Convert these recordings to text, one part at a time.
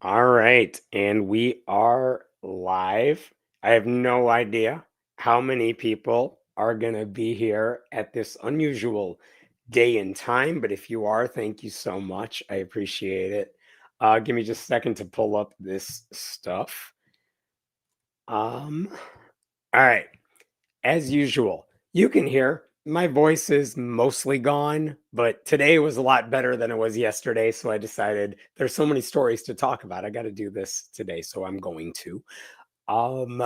All right, and we are live. I have no idea how many people are going to be here at this unusual day and time, but if you are, thank you so much. I appreciate it. Give me just a second to pull up this stuff. Um, all right, as usual, you can hear my voice is mostly gone, but today was a lot better than it was yesterday. So I decided there's so many stories to talk about. I got to do this today. So I'm going to. Um,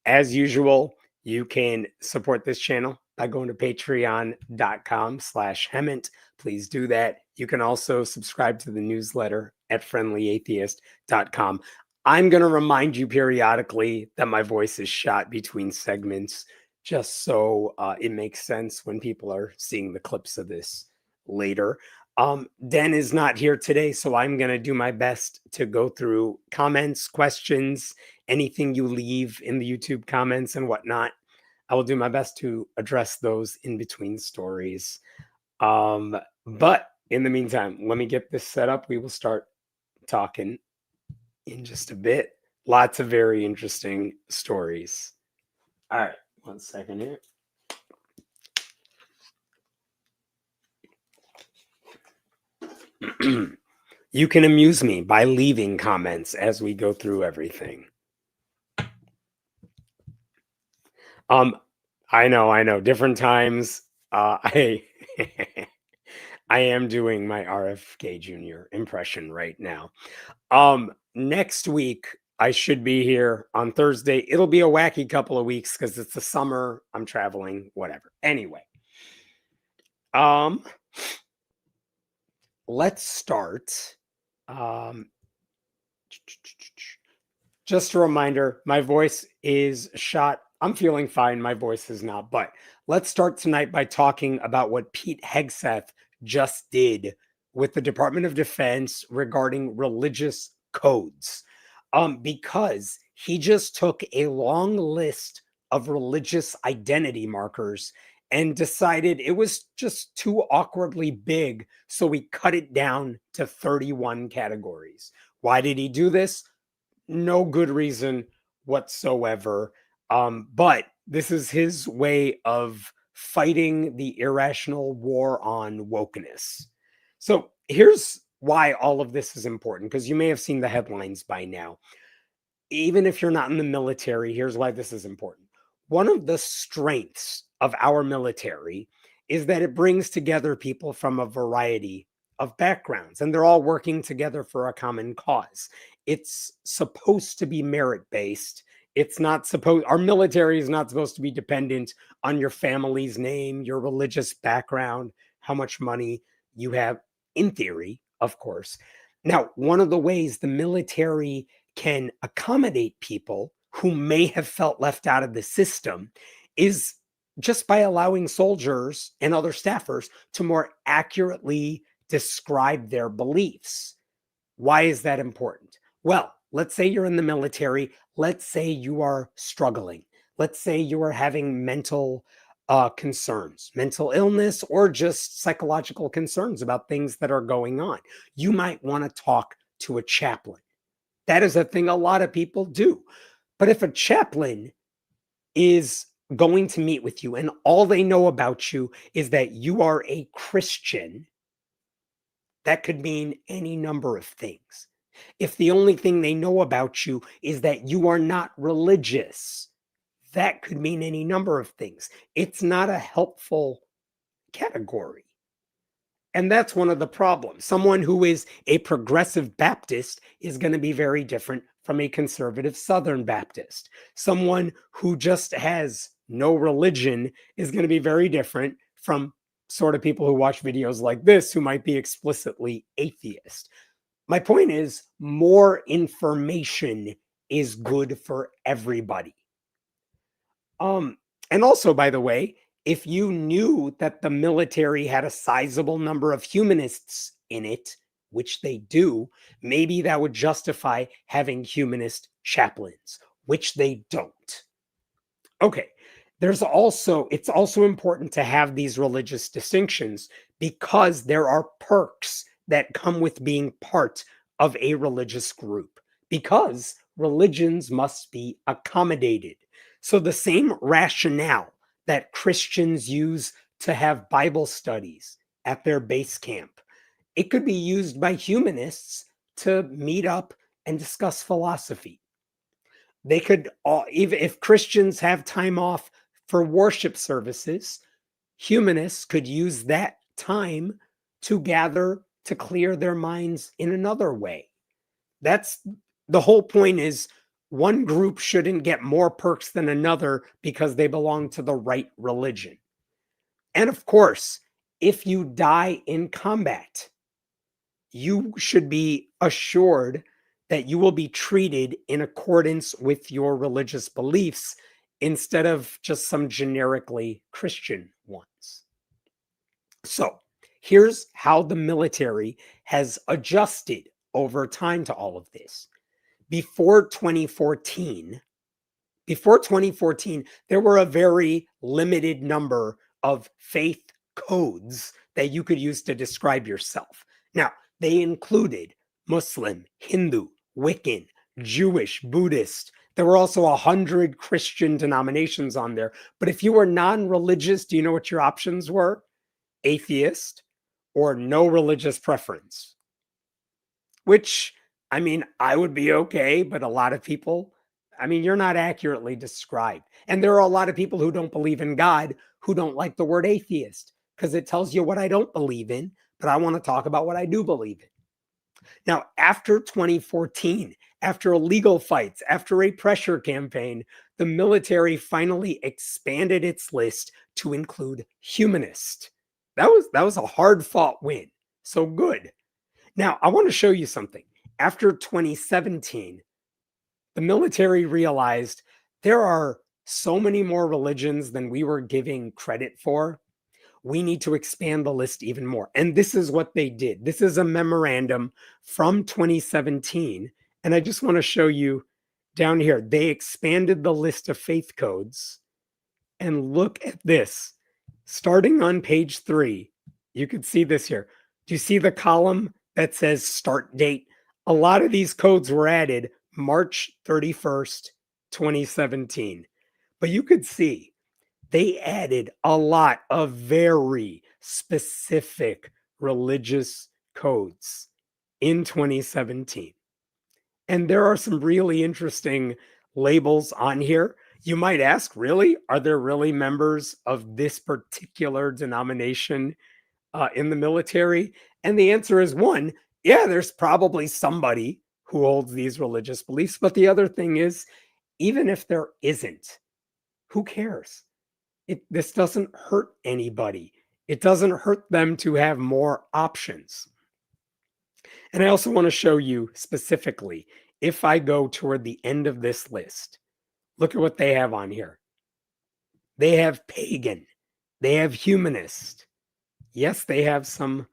as usual, you can support this channel by going to patreon.com/Hemant. Please do that. You can also subscribe to the newsletter at friendlyatheist.com. I'm going to remind you periodically that my voice is shot between segments just so it makes sense when people are seeing the clips of this later. Den is not here today, so I'm going to do my best to go through comments, questions, anything you leave in the YouTube comments and whatnot. I will do my best to address those in between stories. But in the meantime, let me get this set up. We will start talking in just a bit. Lots of very interesting stories. All right, 1 second here. You can amuse me by leaving comments as we go through everything. I know. Different times. I I am doing my RFK Jr. impression right now. Next week I should be here on Thursday. It'll be a wacky couple of weeks because it's the summer. I'm traveling, whatever. Anyway, um, let's start. Um, just a reminder, my voice is shot. I'm feeling fine. My voice is not. But let's start tonight by talking about what Pete Hegseth just did with the Department of Defense regarding religious codes. Because he just took a long list of religious identity markers and decided it was just too awkwardly big. So we cut it down to 31 categories. Why did he do this? No good reason whatsoever. But this is his way of fighting the irrational war on wokeness. So here's why all of this is important, because you may have seen the headlines by now. Even if you're not in the military, here's why this is important. One of the strengths of our military is that it brings together people from a variety of backgrounds, and they're all working together for a common cause. It's supposed to be merit based. Our military is not supposed to be dependent on your family's name, your religious background, how much money you have, in theory, of course. Now, one of the ways the military can accommodate people who may have felt left out of the system is just by allowing soldiers and other staffers to more accurately describe their beliefs. Why is that important? Well, let's say you're in the military. Let's say you are struggling. Let's say you are having mental concerns, mental illness, or just psychological concerns about things that are going on. You might want to talk to a chaplain. That is a thing a lot of people do. But if a chaplain is going to meet with you and all they know about you is that you are a Christian, that could mean any number of things. If the only thing they know about you is that you are not religious, that could mean any number of things. It's not a helpful category. And that's one of the problems. Someone who is a progressive Baptist is going to be very different from a conservative Southern Baptist. Someone who just has no religion is going to be very different from sort of people who watch videos like this who might be explicitly atheist. My point is, more information is good for everybody. And also, by the way, if you knew that the military had a sizable number of humanists in it, which they do, maybe that would justify having humanist chaplains, which they don't. Okay, it's also important to have these religious distinctions because there are perks that come with being part of a religious group because religions must be accommodated. So the same rationale that Christians use to have Bible studies at their base camp, it could be used by humanists to meet up and discuss philosophy. They could all, even if Christians have time off for worship services, humanists could use that time to gather to clear their minds in another way. That's the whole point is one group shouldn't get more perks than another because they belong to the right religion. And of course, if you die in combat, you should be assured that you will be treated in accordance with your religious beliefs instead of just some generically Christian ones. So, here's how the military has adjusted over time to all of this. Before 2014, there were a very limited number of faith codes that you could use to describe yourself. Now, they included Muslim, Hindu, Wiccan, Jewish, Buddhist. There were also 100 Christian denominations on there. But if you were non-religious, do you know what your options were? Atheist or no religious preference. Which, I mean, I would be okay, but a lot of people, I mean, you're not accurately described. And there are a lot of people who don't believe in God who don't like the word atheist because it tells you what I don't believe in, but I want to talk about what I do believe in. Now, after 2014, after legal fights, after a pressure campaign, the military finally expanded its list to include humanist. That was a hard-fought win. So good. Now, I want to show you something. After 2017, the military realized there are so many more religions than we were giving credit for. We need to expand the list even more. And this is what they did. This is a memorandum from 2017. And I just want to show you down here. They expanded the list of faith codes. And look at this. Starting on page 3, you can see this here. Do you see the column that says start date? A lot of these codes were added March 31st, 2017. But you could see they added a lot of very specific religious codes in 2017. And there are some really interesting labels on here. You might ask, really? Are there really members of this particular denomination in the military? And the answer is one, yeah, there's probably somebody who holds these religious beliefs. But the other thing is, even if there isn't, who cares? This doesn't hurt anybody. It doesn't hurt them to have more options. And I also want to show you specifically, if I go toward the end of this list, look at what they have on here. They have pagan. They have humanist. Yes, they have some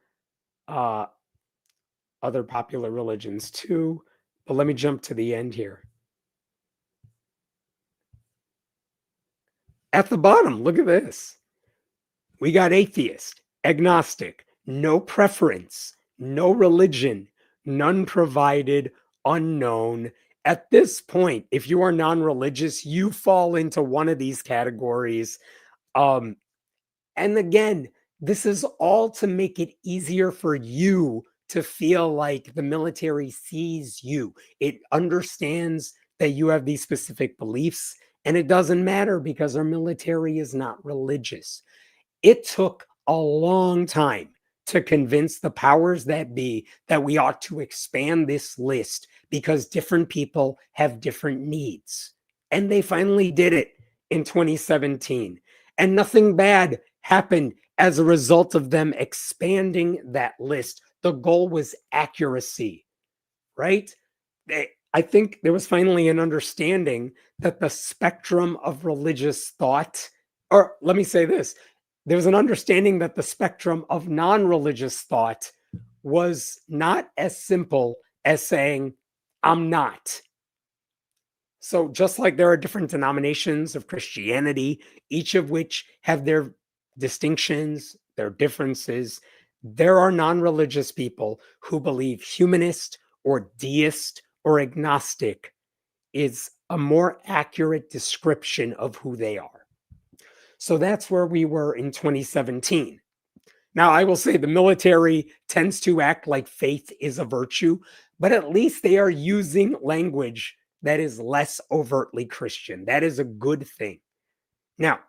other popular religions too, but let me jump to the end here. At the bottom, look at this. We got atheist, agnostic, no preference, no religion, none provided, unknown. At this point, if you are non-religious, you fall into one of these categories. And again, this is all to make it easier for you to feel like the military sees you. It understands that you have these specific beliefs, and it doesn't matter because our military is not religious. It took a long time to convince the powers that be that we ought to expand this list because different people have different needs. And they finally did it in 2017. And nothing bad happened as a result of them expanding that list. The goal was accuracy, right? I think there was finally an understanding that the spectrum of religious thought, or let me say this, there was an understanding that the spectrum of non-religious thought was not as simple as saying, I'm not. So just like there are different denominations of Christianity, each of which have their distinctions, their differences, there are non-religious people who believe humanist or deist or agnostic is a more accurate description of who they are. So that's where we were in 2017. Now, I will say the military tends to act like faith is a virtue, but at least they are using language that is less overtly Christian. That is a good thing. Now,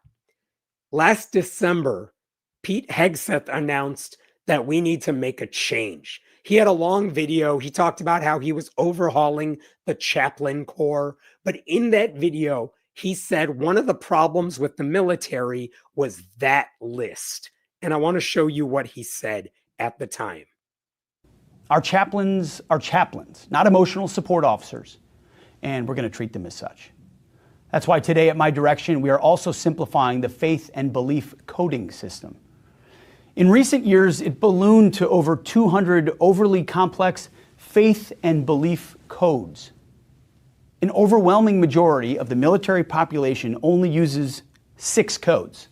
last December, Pete Hegseth announced that we need to make a change. He had a long video. He talked about how he was overhauling the chaplain corps. But in that video, he said one of the problems with the military was that list. And I want to show you what he said at the time. Our chaplains are chaplains, not emotional support officers. And we're going to treat them as such. That's why today at My Direction, we are also simplifying the faith and belief coding system. In recent years, it ballooned to over 200 overly complex faith and belief codes. An overwhelming majority of the military population only uses 6 codes.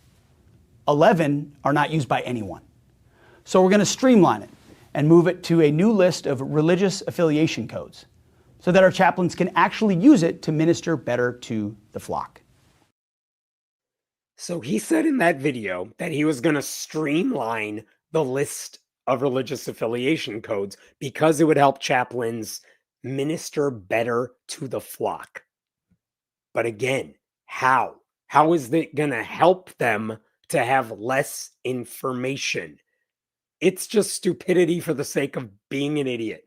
11 are not used by anyone. So we're going to streamline it and move it to a new list of religious affiliation codes so that our chaplains can actually use it to minister better to the flock. So he said in that video that he was going to streamline the list of religious affiliation codes because it would help chaplains minister better to the flock. But again, how? How is it going to help them to have less information? It's just stupidity for the sake of being an idiot.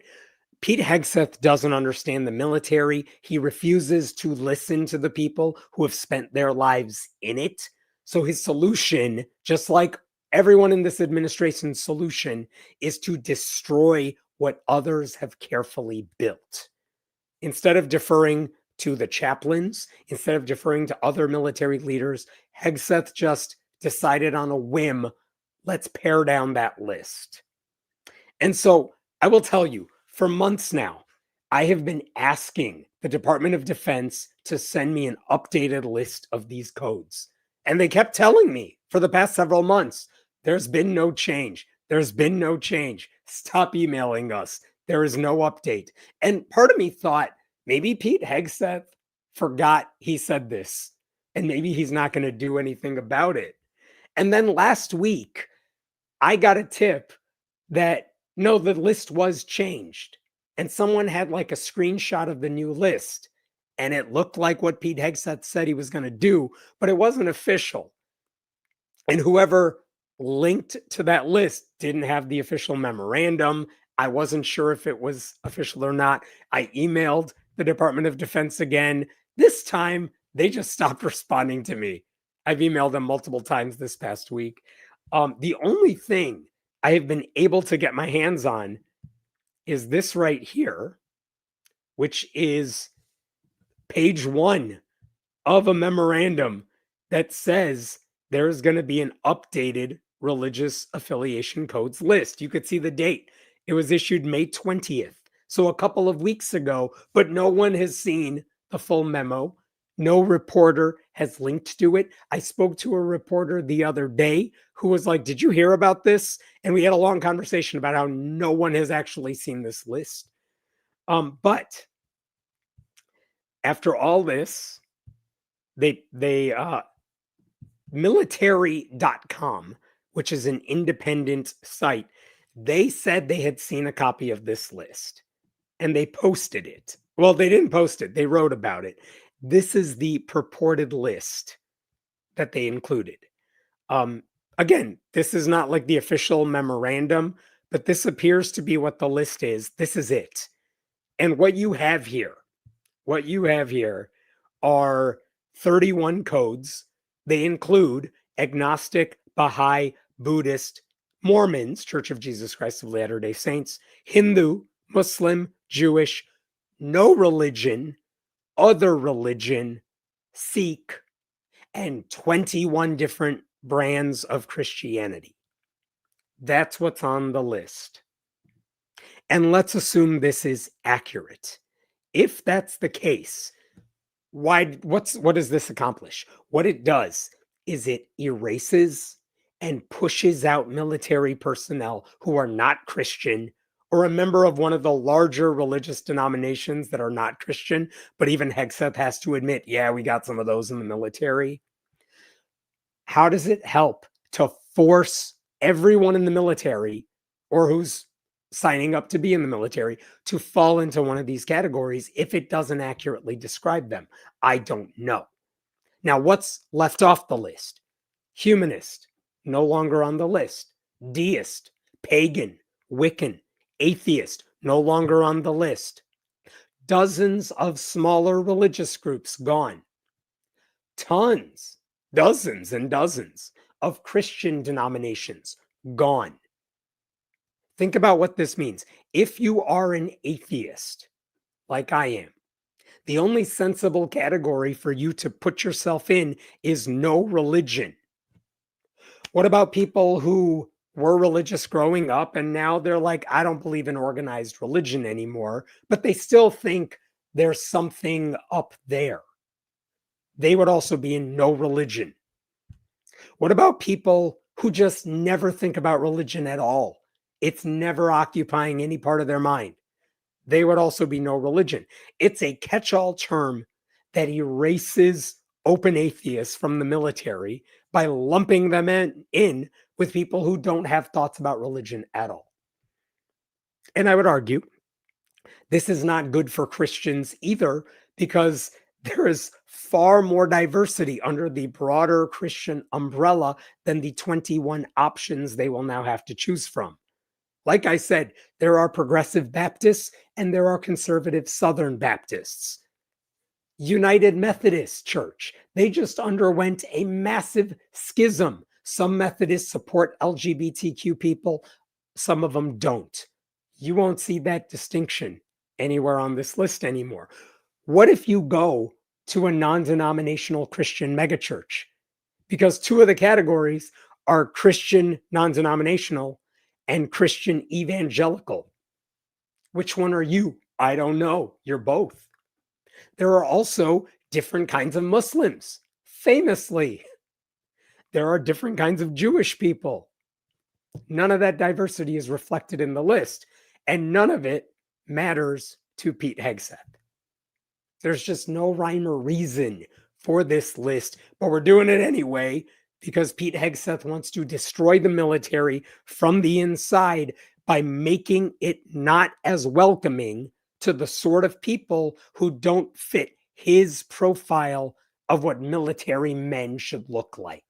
Pete Hegseth doesn't understand the military. He refuses to listen to the people who have spent their lives in it. So his solution, just like everyone in this administration's solution, is to destroy what others have carefully built. Instead of deferring to the chaplains, instead of deferring to other military leaders, Hegseth just decided on a whim, let's pare down that list. And so I will tell you, for months now, I have been asking the Department of Defense to send me an updated list of these codes. And they kept telling me for the past several months, there's been no change. There's been no change. Stop emailing us. There is no update. And part of me thought maybe Pete Hegseth forgot he said this, and maybe he's not going to do anything about it. And then last week, I got a tip that no, the list was changed. And someone had like a screenshot of the new list. And it looked like what Pete Hegseth said he was going to do, but it wasn't official. And whoever linked to that list didn't have the official memorandum. I wasn't sure if it was official or not. I emailed the Department of Defense again. This time, they just stopped responding to me. I've emailed them multiple times this past week. The only thing I have been able to get my hands on is this right here, which is page 1 of a memorandum that says there's going to be an updated religious affiliation codes list. You could see the date. It was issued May 20th, so a couple of weeks ago, but no one has seen the full memo. No reporter has linked to it. I spoke to a reporter the other day who was like, did you hear about this? And we had a long conversation about how no one has actually seen this list. But after all this, military.com, which is an independent site, they said they had seen a copy of this list and they posted it. Well, they didn't post it. They wrote about it. This is the purported list that they included. Again, this is not like the official memorandum, but this appears to be what the list is. This is it. And what you have here are 31 codes. They include agnostic, Baha'i, Buddhist, Mormons, Church of Jesus Christ of Latter-day Saints, Hindu, Muslim, Jewish, no religion, other religion, Sikh, and 21 different brands of Christianity. That's what's on the list. And let's assume this is accurate. If that's the case, what does this accomplish? What it does is it erases and pushes out military personnel who are not Christian or a member of one of the larger religious denominations that are not Christian, but even Hegseth has to admit, yeah, we got some of those in the military. How does it help to force everyone in the military or who's signing up to be in the military to fall into one of these categories if it doesn't accurately describe them? I don't know. Now, what's left off the list? Humanist, no longer on the list. Deist, pagan, Wiccan, atheist, no longer on the list. Dozens of smaller religious groups gone. Tons, dozens and dozens of Christian denominations gone. Think about what this means. If you are an atheist, like I am, the only sensible category for you to put yourself in is no religion. What about people who were religious growing up and now they're like, I don't believe in organized religion anymore, but they still think there's something up there? They would also be in no religion. What about people who just never think about religion at all? It's never occupying any part of their mind. They would also be no religion. It's a catch-all term that erases open atheists from the military by lumping them in with people who don't have thoughts about religion at all. And I would argue this is not good for Christians either, because there is far more diversity under the broader Christian umbrella than the 21 options they will now have to choose from. Like I said, there are progressive Baptists and there are conservative Southern Baptists. United Methodist Church, they just underwent a massive schism. Some Methodists support LGBTQ people, some of them don't. You won't see that distinction anywhere on this list anymore. What if you go to a non-denominational Christian megachurch? Because two of the categories are Christian non-denominational and Christian evangelical. Which one are you? I don't know. You're both. There are also different kinds of Muslims. Famously, there are different kinds of Jewish people. None of that diversity is reflected in the list, and none of it matters to Pete Hegseth. There's just no rhyme or reason for this list, but we're doing it anyway because Pete Hegseth wants to destroy the military from the inside by making it not as welcoming to the sort of people who don't fit his profile of what military men should look like.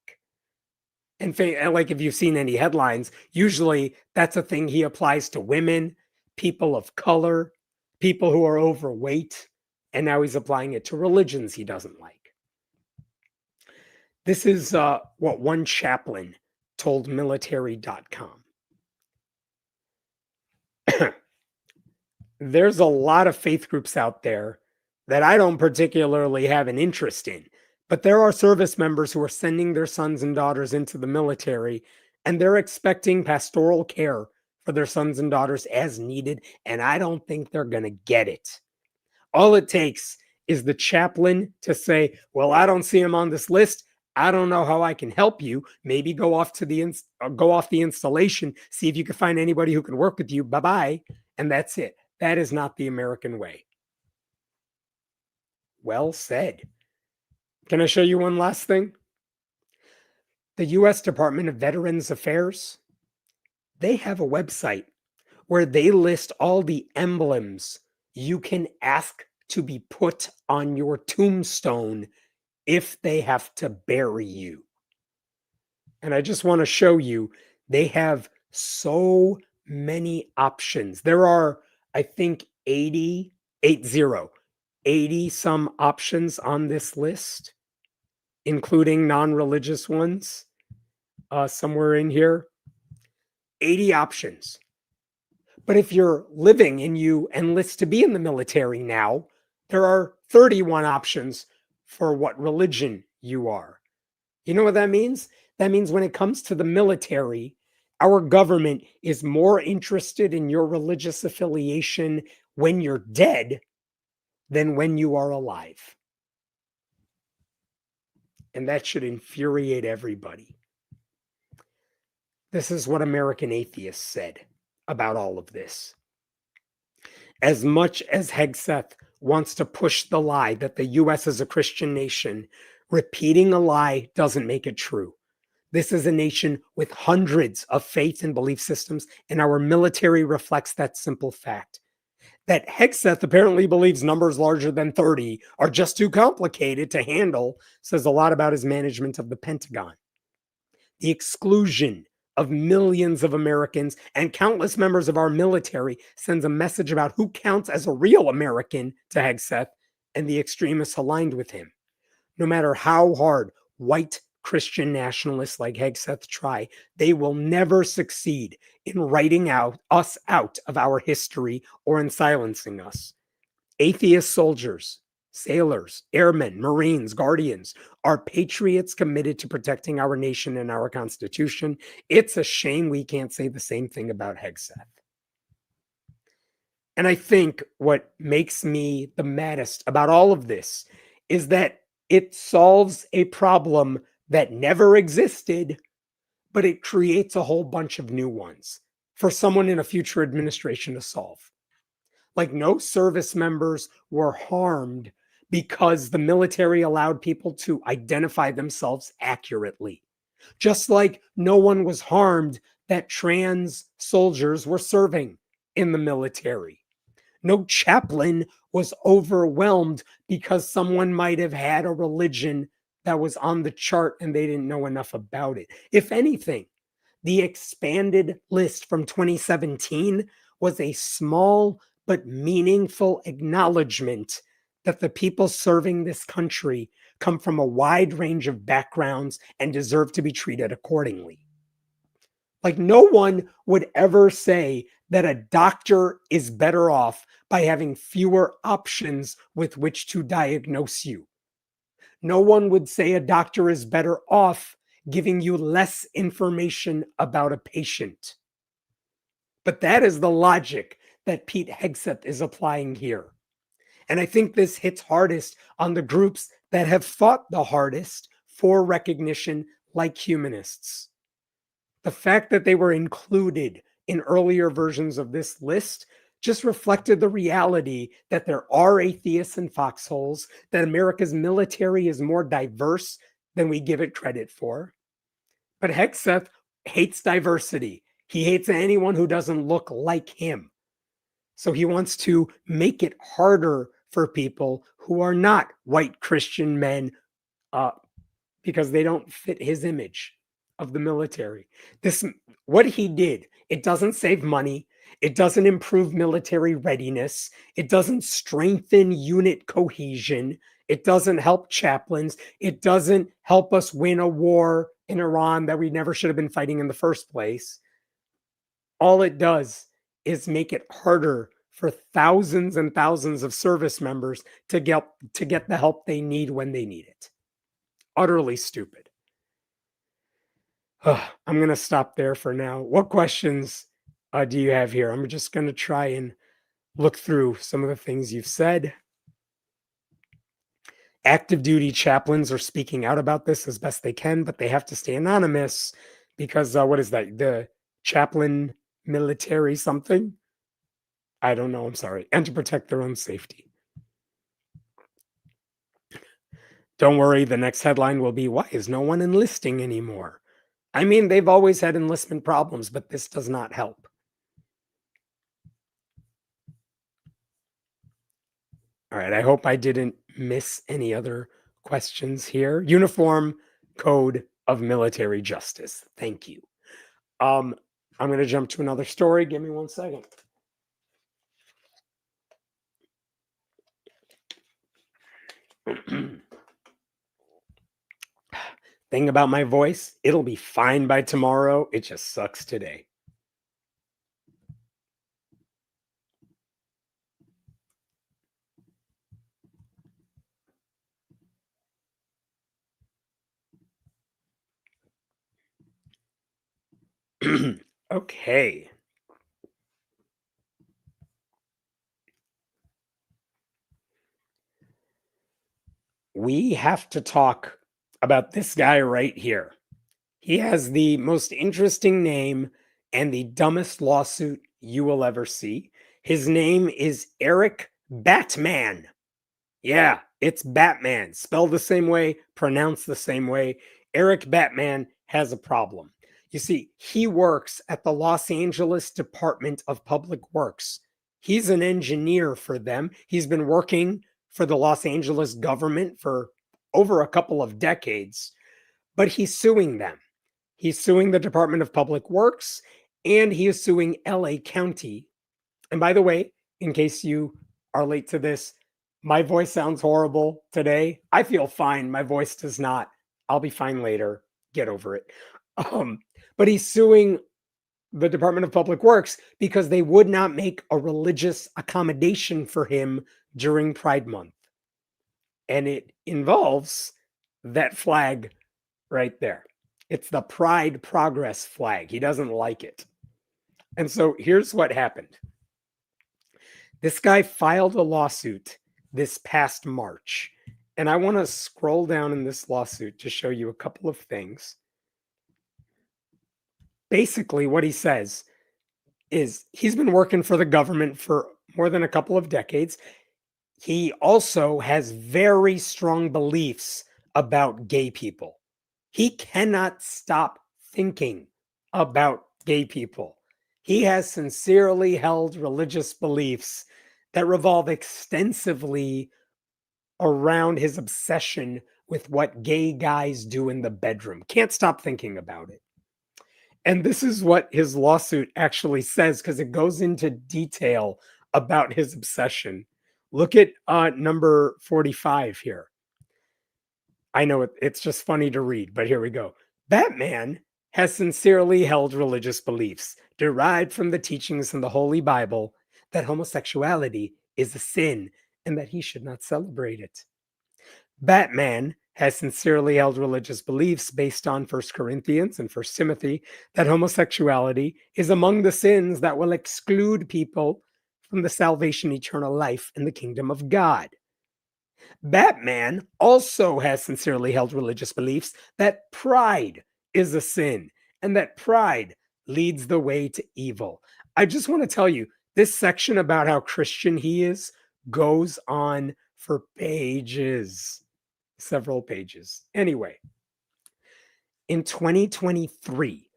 And like if you've seen any headlines, usually that's a thing he applies to women, people of color, people who are overweight, and now he's applying it to religions he doesn't like. This is what one chaplain told military.com. There's a lot of faith groups out there that I don't particularly have an interest in, but there are service members who are sending their sons and daughters into the military, and they're expecting pastoral care for their sons and daughters as needed, and I don't think they're going to get it. All it takes is the chaplain to say, well, I don't see him on this list. I don't know how I can help you. Maybe go off the installation, see if you can find anybody who can work with you. Bye-bye. And that's it. That is not the American way. Well said. Can I show you one last thing? The U.S. Department of Veterans Affairs, they have a website where they list all the emblems you can ask to be put on your tombstone if they have to bury you. And I just want to show you, they have so many options. There are, I think, 80 some options on this list, including non-religious ones, somewhere in here. 80 options. But if you're living and you enlist to be in the military now, there are 31 options for what religion you are. You know what that means? That means when it comes to the military, our government is more interested in your religious affiliation when you're dead than when you are alive. And that should infuriate everybody. This is what American Atheists said about all of this. As much as Hegseth wants to push the lie that the US is a Christian nation, repeating a lie doesn't make it true. This is a nation with hundreds of faith and belief systems, and our military reflects that simple fact. That Hegseth apparently believes numbers larger than 30 are just too complicated to handle says a lot about his management of the Pentagon. The exclusion of millions of Americans and countless members of our military sends a message about who counts as a real American to Hegseth and the extremists aligned with him. No matter how hard white Christian nationalists like Hegseth try, they will never succeed in writing us out of our history or in silencing us. Atheist soldiers, sailors, airmen, Marines, guardians are patriots committed to protecting our nation and our Constitution. It's a shame we can't say the same thing about Hegseth. And I think what makes me the maddest about all of this is that it solves a problem that never existed, but it creates a whole bunch of new ones for someone in a future administration to solve. Like, no service members were harmed because the military allowed people to identify themselves accurately. Just like no one was harmed that trans soldiers were serving in the military. No chaplain was overwhelmed because someone might have had a religion that was on the chart and they didn't know enough about it. If anything, the expanded list from 2017 was a small but meaningful acknowledgement that the people serving this country come from a wide range of backgrounds and deserve to be treated accordingly. Like, no one would ever say that a doctor is better off by having fewer options with which to diagnose you. No one would say a doctor is better off giving you less information about a patient. But that is the logic that Pete Hegseth is applying here. And I think this hits hardest on the groups that have fought the hardest for recognition, like humanists. The fact that they were included in earlier versions of this list just reflected the reality that there are atheists and foxholes, that America's military is more diverse than we give it credit for. But Hegseth hates diversity. He hates anyone who doesn't look like him. So he wants to make it harder for people who are not white Christian men because they don't fit his image of the military. What he did, it doesn't save money. It doesn't improve military readiness. It doesn't strengthen unit cohesion. It doesn't help chaplains. It doesn't help us win a war in Iran that we never should have been fighting in the first place. All it does is make it harder for thousands and thousands of service members to get the help they need when they need it. Utterly stupid. I'm going to stop there for now. What questions do you have here? I'm just going to try and look through some of the things you've said. Active duty chaplains are speaking out about this as best they can, but they have to stay anonymous because what is that? The chaplain military something? I don't know. I'm sorry. And to protect their own safety. Don't worry. The next headline will be, why is no one enlisting anymore? I mean, they've always had enlistment problems, but this does not help. All right, I hope I didn't miss any other questions here. Uniform Code of Military Justice. Thank you. I'm going to jump to another story. Give me 1 second. Thing about my voice, it'll be fine by tomorrow. It just sucks today. Okay. We have to talk about this guy right here. He has the most interesting name and the dumbest lawsuit you will ever see. His name is Eric Batman. Yeah, it's Batman. Spelled the same way, pronounced the same way. Eric Batman has a problem. You see, he works at the Los Angeles Department of Public Works. He's an engineer for them. He's been working for the Los Angeles government for over a couple of decades, but he's suing them. He's suing the Department of Public Works and he is suing LA County. And by the way, in case you are late to this, my voice sounds horrible today. I feel fine. My voice does not. I'll be fine later. Get over it. But he's suing the Department of Public Works because they would not make a religious accommodation for him during Pride Month. And it involves that flag right there. It's the Pride Progress flag. He doesn't like it. And so here's what happened. This guy filed a lawsuit this past March. And I want to scroll down in this lawsuit to show you a couple of things. Basically, what he says is he's been working for the government for more than a couple of decades. He also has very strong beliefs about gay people. He cannot stop thinking about gay people. He has sincerely held religious beliefs that revolve extensively around his obsession with what gay guys do in the bedroom. Can't stop thinking about it. And this is what his lawsuit actually says, because it goes into detail about his obsession. Look at number 45 here. I know it's just funny to read, but here we go. Batman has sincerely held religious beliefs derived from the teachings in the Holy Bible that homosexuality is a sin and that he should not celebrate it. Batman has sincerely held religious beliefs based on 1 Corinthians and 1 Timothy that homosexuality is among the sins that will exclude people from the salvation, eternal life, and the kingdom of God. Batman also has sincerely held religious beliefs that pride is a sin and that pride leads the way to evil. I just want to tell you, this section about how Christian he is goes on for pages, several pages. Anyway, in 2023,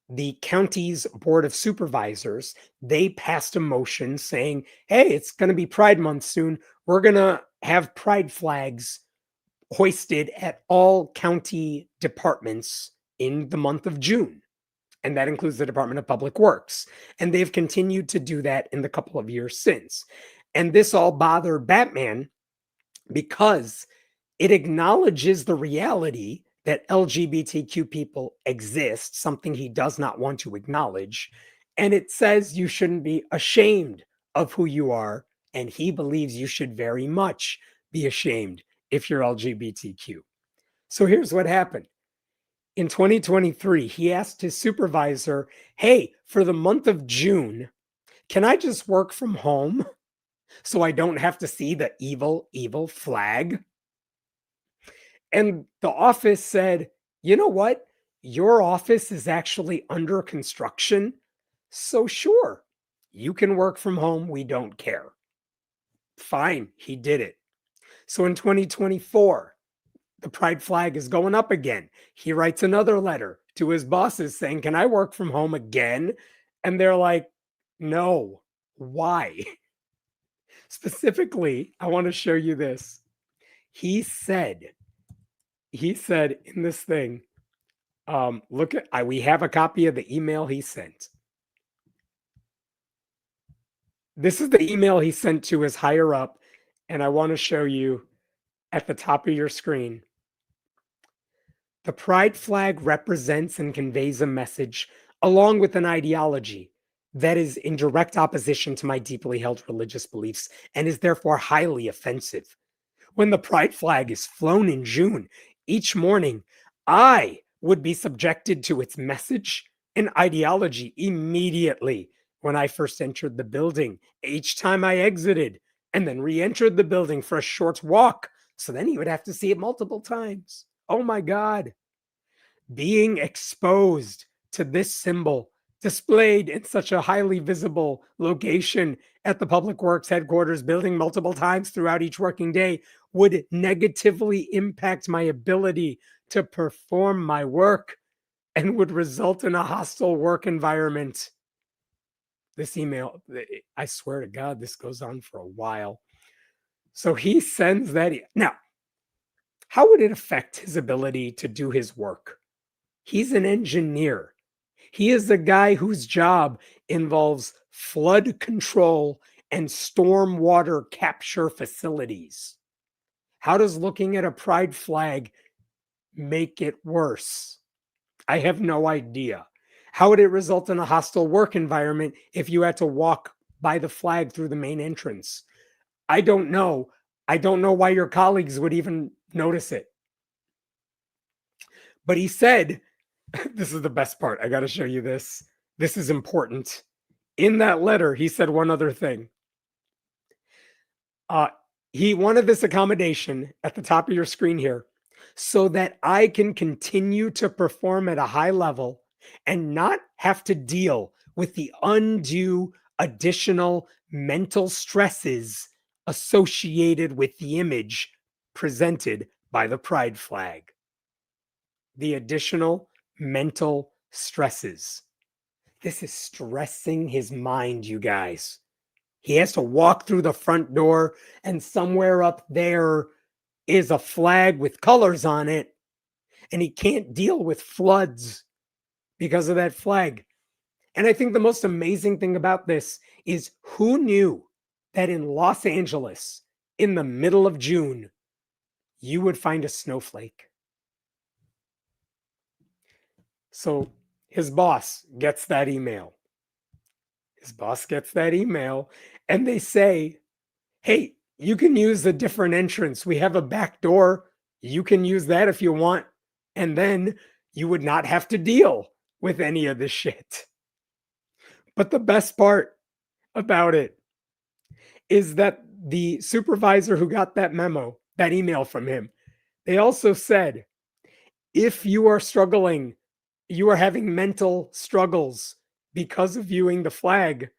the county's board of supervisors, they passed a motion saying, hey, it's going to be Pride Month soon. We're going to have pride flags hoisted at all county departments in the month of June. And that includes the Department of Public Works. And they've continued to do that in the couple of years since. And this all bothered Batman because it acknowledges the reality that LGBTQ people exist, something he does not want to acknowledge. And it says you shouldn't be ashamed of who you are. And he believes you should very much be ashamed if you're LGBTQ. So here's what happened. In 2023, he asked his supervisor, hey, for the month of June, can I just work from home so I don't have to see the evil, evil flag? And the office said, you know what? Your office is actually under construction. So sure, you can work from home. We don't care. Fine, he did it. So in 2024, the pride flag is going up again. He writes another letter to his bosses saying, can I work from home again? And they're like, no. Why? Specifically, I want to show you this. He said in this thing, look at, we have a copy of the email he sent. This is the email he sent to his higher up, and I want to show you at the top of your screen. The pride flag represents and conveys a message along with an ideology that is in direct opposition to my deeply held religious beliefs and is therefore highly offensive. When the pride flag is flown in June, each morning, I would be subjected to its message and ideology immediately when I first entered the building, each time I exited, and then re-entered the building for a short walk. So then he would have to see it multiple times. Oh my God. Being exposed to this symbol displayed in such a highly visible location at the Public Works headquarters building multiple times throughout each working day would negatively impact my ability to perform my work and would result in a hostile work environment. This email, I swear to God, this goes on for a while. So he sends that. Now, how would it affect his ability to do his work? He's an engineer. He is the guy whose job involves flood control and stormwater capture facilities. How does looking at a pride flag make it worse? I have no idea. How would it result in a hostile work environment if you had to walk by the flag through the main entrance? I don't know. I don't know why your colleagues would even notice it. But he said, this is the best part. I got to show you this. This is important. In that letter, he said one other thing. He wanted this accommodation at the top of your screen here so that I can continue to perform at a high level and not have to deal with the undue additional mental stresses associated with the image presented by the pride flag. The additional mental stresses. This is stressing his mind, you guys. He has to walk through the front door, and somewhere up there is a flag with colors on it, and he can't deal with floods because of that flag. And I think the most amazing thing about this is who knew that in Los Angeles, in the middle of June, you would find a snowflake. So his boss gets that email. And they say, hey, you can use a different entrance. We have a back door. You can use that if you want. And then you would not have to deal with any of this shit. But the best part about it is that the supervisor who got that memo, that email from him, they also said, if you are struggling, you are having mental struggles because of viewing the flag,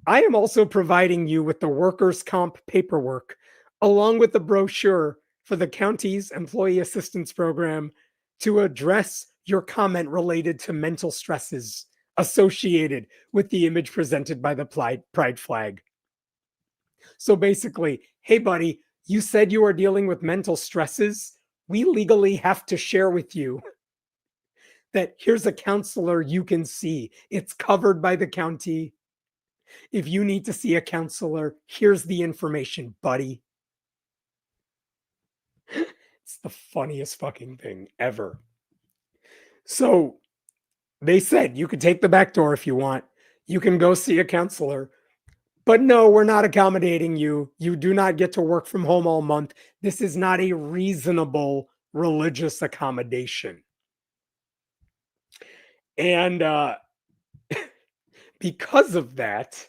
I am also providing you with the workers' comp paperwork, along with the brochure for the county's employee assistance program to address your comment related to mental stresses associated with the image presented by the pride flag. So basically, hey, buddy, you said you are dealing with mental stresses. We legally have to share with you that here's a counselor you can see. It's covered by the county. If you need to see a counselor, here's the information, buddy. It's the funniest fucking thing ever. So they said you could take the back door if you want. You can go see a counselor. But no, we're not accommodating you. You do not get to work from home all month. This is not a reasonable religious accommodation. And because of that,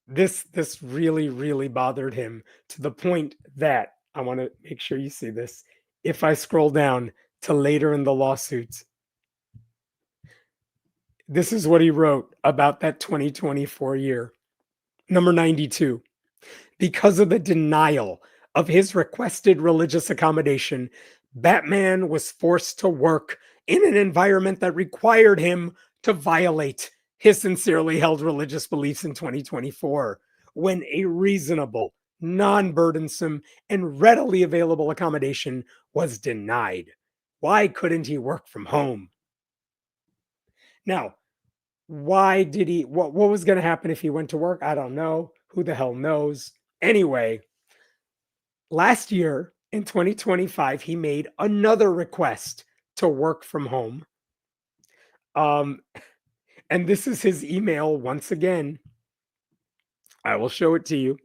this really, really bothered him to the point that, I want to make sure you see this, if I scroll down to later in the lawsuit, this is what he wrote about that 2024 year. Number 92. Because of the denial of his requested religious accommodation, Batman was forced to work in an environment that required him to violate his sincerely held religious beliefs in 2024, when a reasonable, non-burdensome, and readily available accommodation was denied. Why couldn't he work from home? Now, why did he, what was going to happen if he went to work? I don't know. Who the hell knows? Anyway, last year in 2025, he made another request to work from home. And this is his email once again. I will show it to you.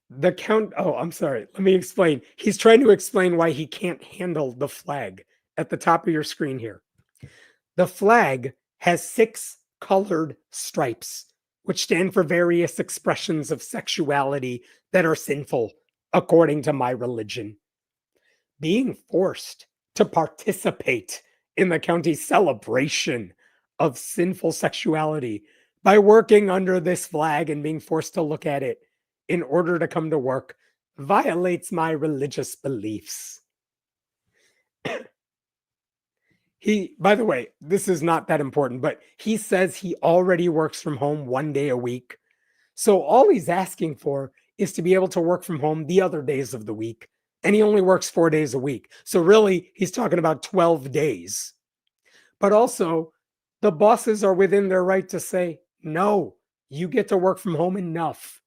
I'm sorry. Let me explain. He's trying to explain why he can't handle the flag at the top of your screen here. The flag has 6 colored stripes, which stand for various expressions of sexuality that are sinful, according to my religion. Being forced to participate in the county's celebration of sinful sexuality by working under this flag and being forced to look at it in order to come to work violates my religious beliefs. By the way, this is not that important, but he says he already works from home 1 day a week. So all he's asking for is to be able to work from home the other days of the week. And he only works 4 days a week. So really, he's talking about 12 days. But also, the bosses are within their right to say, no, you get to work from home enough.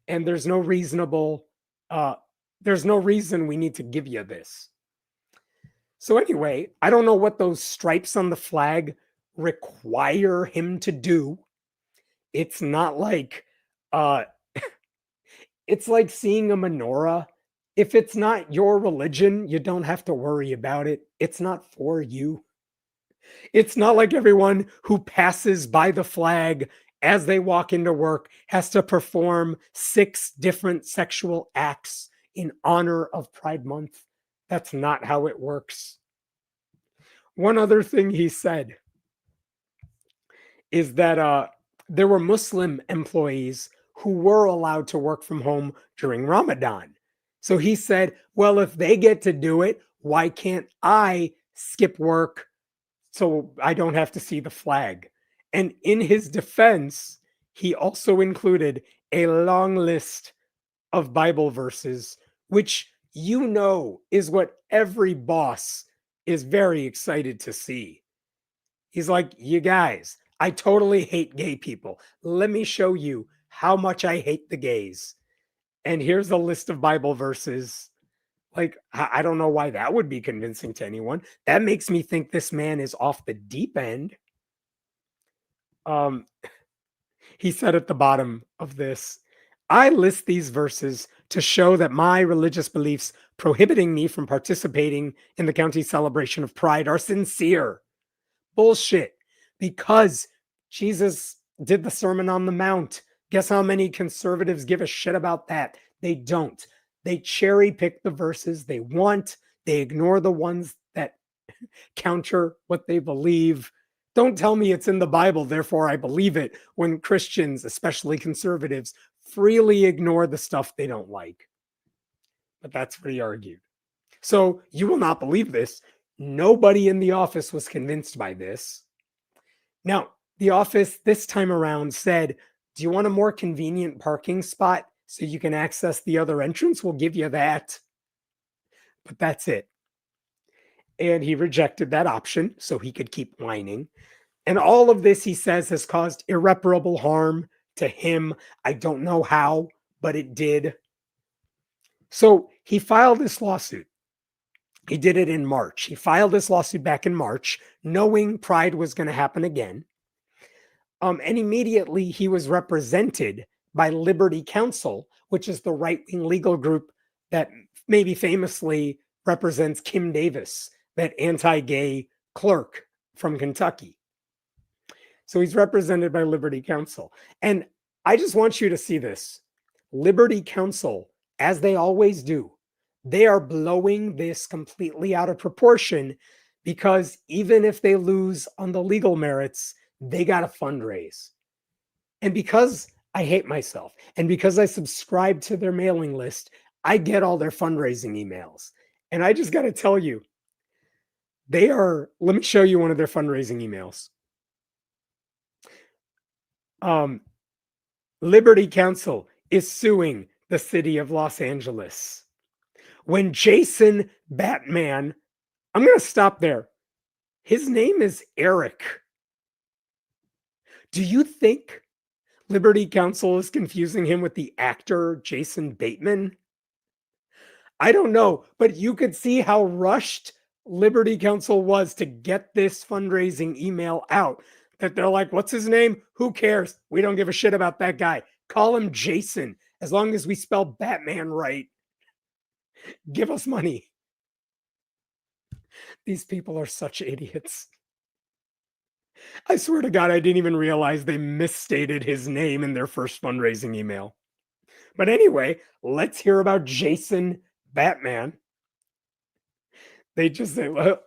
And there's no reason we need to give you this. So anyway, I don't know what those stripes on the flag require him to do. It's not like it's like seeing a menorah. If it's not your religion, you don't have to worry about it. It's not for you. It's not like everyone who passes by the flag as they walk into work has to perform 6 different sexual acts in honor of Pride Month. That's not how it works. One other thing he said is that there were Muslim employees who were allowed to work from home during Ramadan. So he said, well, if they get to do it, why can't I skip work so I don't have to see the flag? And in his defense, he also included a long list of Bible verses, which is what every boss is very excited to see. He's like, you guys, I totally hate gay people. Let me show you how much I hate the gays. And here's a list of Bible verses. Like, I don't know why that would be convincing to anyone. That makes me think this man is off the deep end. He said at the bottom of this, I list these verses to show that my religious beliefs prohibiting me from participating in the county's celebration of Pride are sincere. Bullshit. Because Jesus did the Sermon on the Mount. Guess how many conservatives give a shit about that? They don't. They cherry pick the verses they want. They ignore the ones that counter what they believe. Don't tell me it's in the Bible, therefore I believe it, when Christians, especially conservatives, freely ignore the stuff they don't like. But that's what he argued. So you will not believe this. Nobody in the office was convinced by this. Now, the office this time around said, do you want a more convenient parking spot so you can access the other entrance? We'll give you that. But that's it. And he rejected that option so he could keep whining. And all of this, he says, has caused irreparable harm to him. I don't know how, but it did. So he filed this lawsuit. He did it in March. He filed this lawsuit back in March, knowing Pride was going to happen again. And immediately he was represented by Liberty Counsel, which is the right-wing legal group that maybe famously represents Kim Davis, that anti-gay clerk from Kentucky. So he's represented by Liberty Counsel. And I just want you to see this. Liberty Counsel, as they always do, they are blowing this completely out of proportion because even if they lose on the legal merits, they got to fundraise. And because I hate myself and because I subscribe to their mailing list, I get all their fundraising emails. And I just got to tell you, let me show you one of their fundraising emails. Liberty Counsel is suing the city of Los Angeles. When Jason Batman, I'm going to stop there. His name is Eric. Do you think Liberty Counsel is confusing him with the actor Jason Bateman? I don't know, but you could see how rushed Liberty Counsel was to get this fundraising email out. That they're like, what's his name? Who cares? We don't give a shit about that guy. Call him Jason, as long as we spell Batman right. Give us money. These people are such idiots. I swear to God, I didn't even realize they misstated his name in their first fundraising email. But anyway, let's hear about Jason Batman. They just say, well,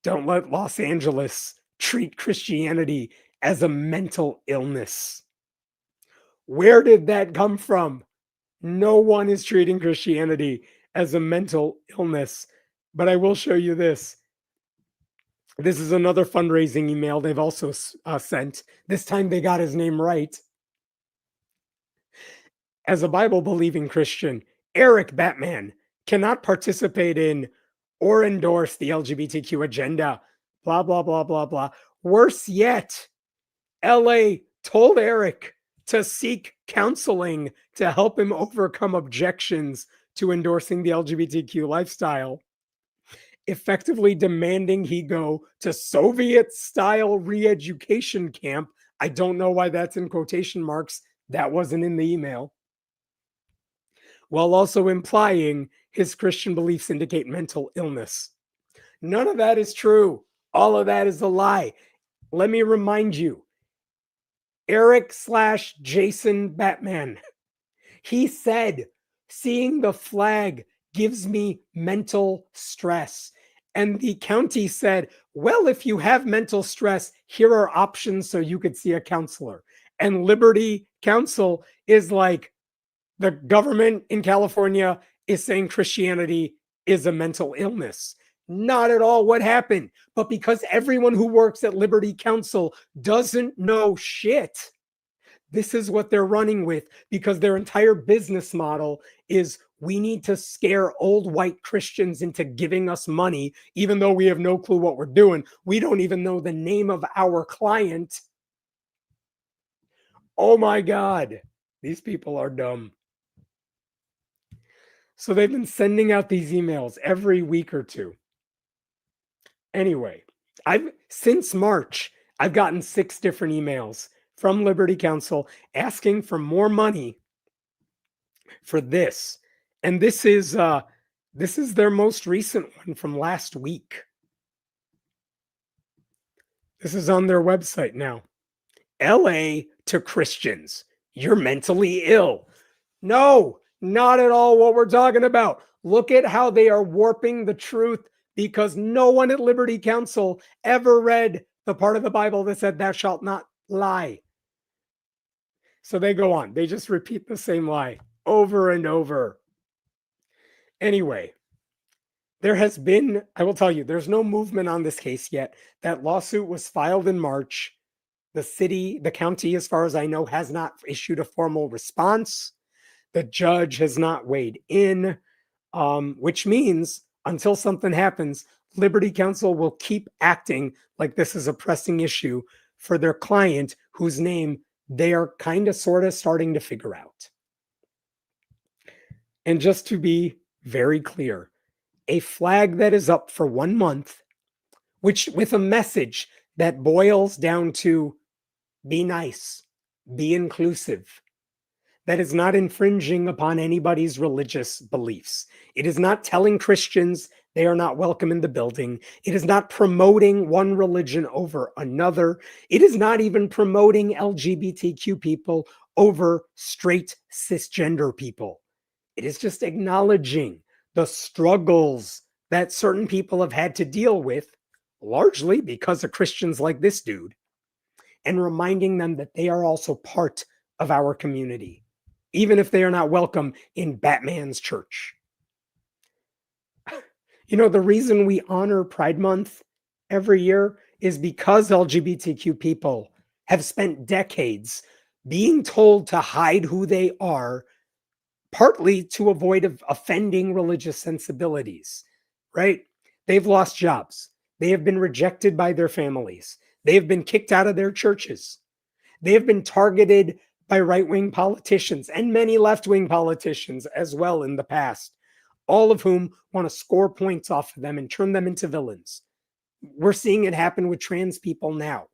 don't let Los Angeles treat Christianity as a mental illness. Where did that come from? No one is treating Christianity as a mental illness. But I will show you this. This is another fundraising email they've also sent. This time they got his name right. As a Bible-believing Christian, Eric Batman cannot participate in or endorse the LGBTQ agenda. Blah, blah, blah, blah, blah. Worse yet, LA told Eric to seek counseling to help him overcome objections to endorsing the LGBTQ lifestyle, effectively demanding he go to Soviet-style re-education camp. I don't know why that's in quotation marks. That wasn't in the email. While also implying his Christian beliefs indicate mental illness. None of that is true. All of that is a lie. Let me remind you, Eric/Jason Batman, he said, seeing the flag gives me mental stress. And the county said, well, if you have mental stress, here are options so you could see a counselor. And Liberty Counsel is like, the government in California is saying Christianity is a mental illness. Not at all what happened. But because everyone who works at Liberty Counsel doesn't know shit, this is what they're running with, because their entire business model is we need to scare old white Christians into giving us money, even though we have no clue what we're doing. We don't even know the name of our client. Oh my God, these people are dumb. So they've been sending out these emails every week or two. Anyway, since March, I've gotten 6 different emails from Liberty Counsel asking for more money for this. And this is their most recent one from last week. This is on their website now. LA to Christians, you're mentally ill. No, not at all what we're talking about. Look at how they are warping the truth, because no one at Liberty Counsel ever read the part of the Bible that said, thou shalt not lie. So they go on. They just repeat the same lie over and over. Anyway, there has been, I will tell you, there's no movement on this case yet. That lawsuit was filed in March. The county, as far as I know, has not issued a formal response. The judge has not weighed in, which means until something happens, Liberty Counsel will keep acting like this is a pressing issue for their client, whose name they are kind of sort of starting to figure out. And just to be very clear, a flag that is up for 1 month, which with a message that boils down to be nice, be inclusive, that is not infringing upon anybody's religious beliefs. It is not telling Christians they are not welcome in the building. It is not promoting one religion over another. It is not even promoting LGBTQ people over straight cisgender people. It is just acknowledging the struggles that certain people have had to deal with, largely because of Christians like this dude, and reminding them that they are also part of our community, even if they are not welcome in Batman's church. You know, the reason we honor Pride Month every year is because LGBTQ people have spent decades being told to hide who they are, partly to avoid offending religious sensibilities, right? They've lost jobs. They have been rejected by their families. They have been kicked out of their churches. They have been targeted by right-wing politicians and many left-wing politicians as well in the past, all of whom want to score points off of them and turn them into villains. We're seeing it happen with trans people now.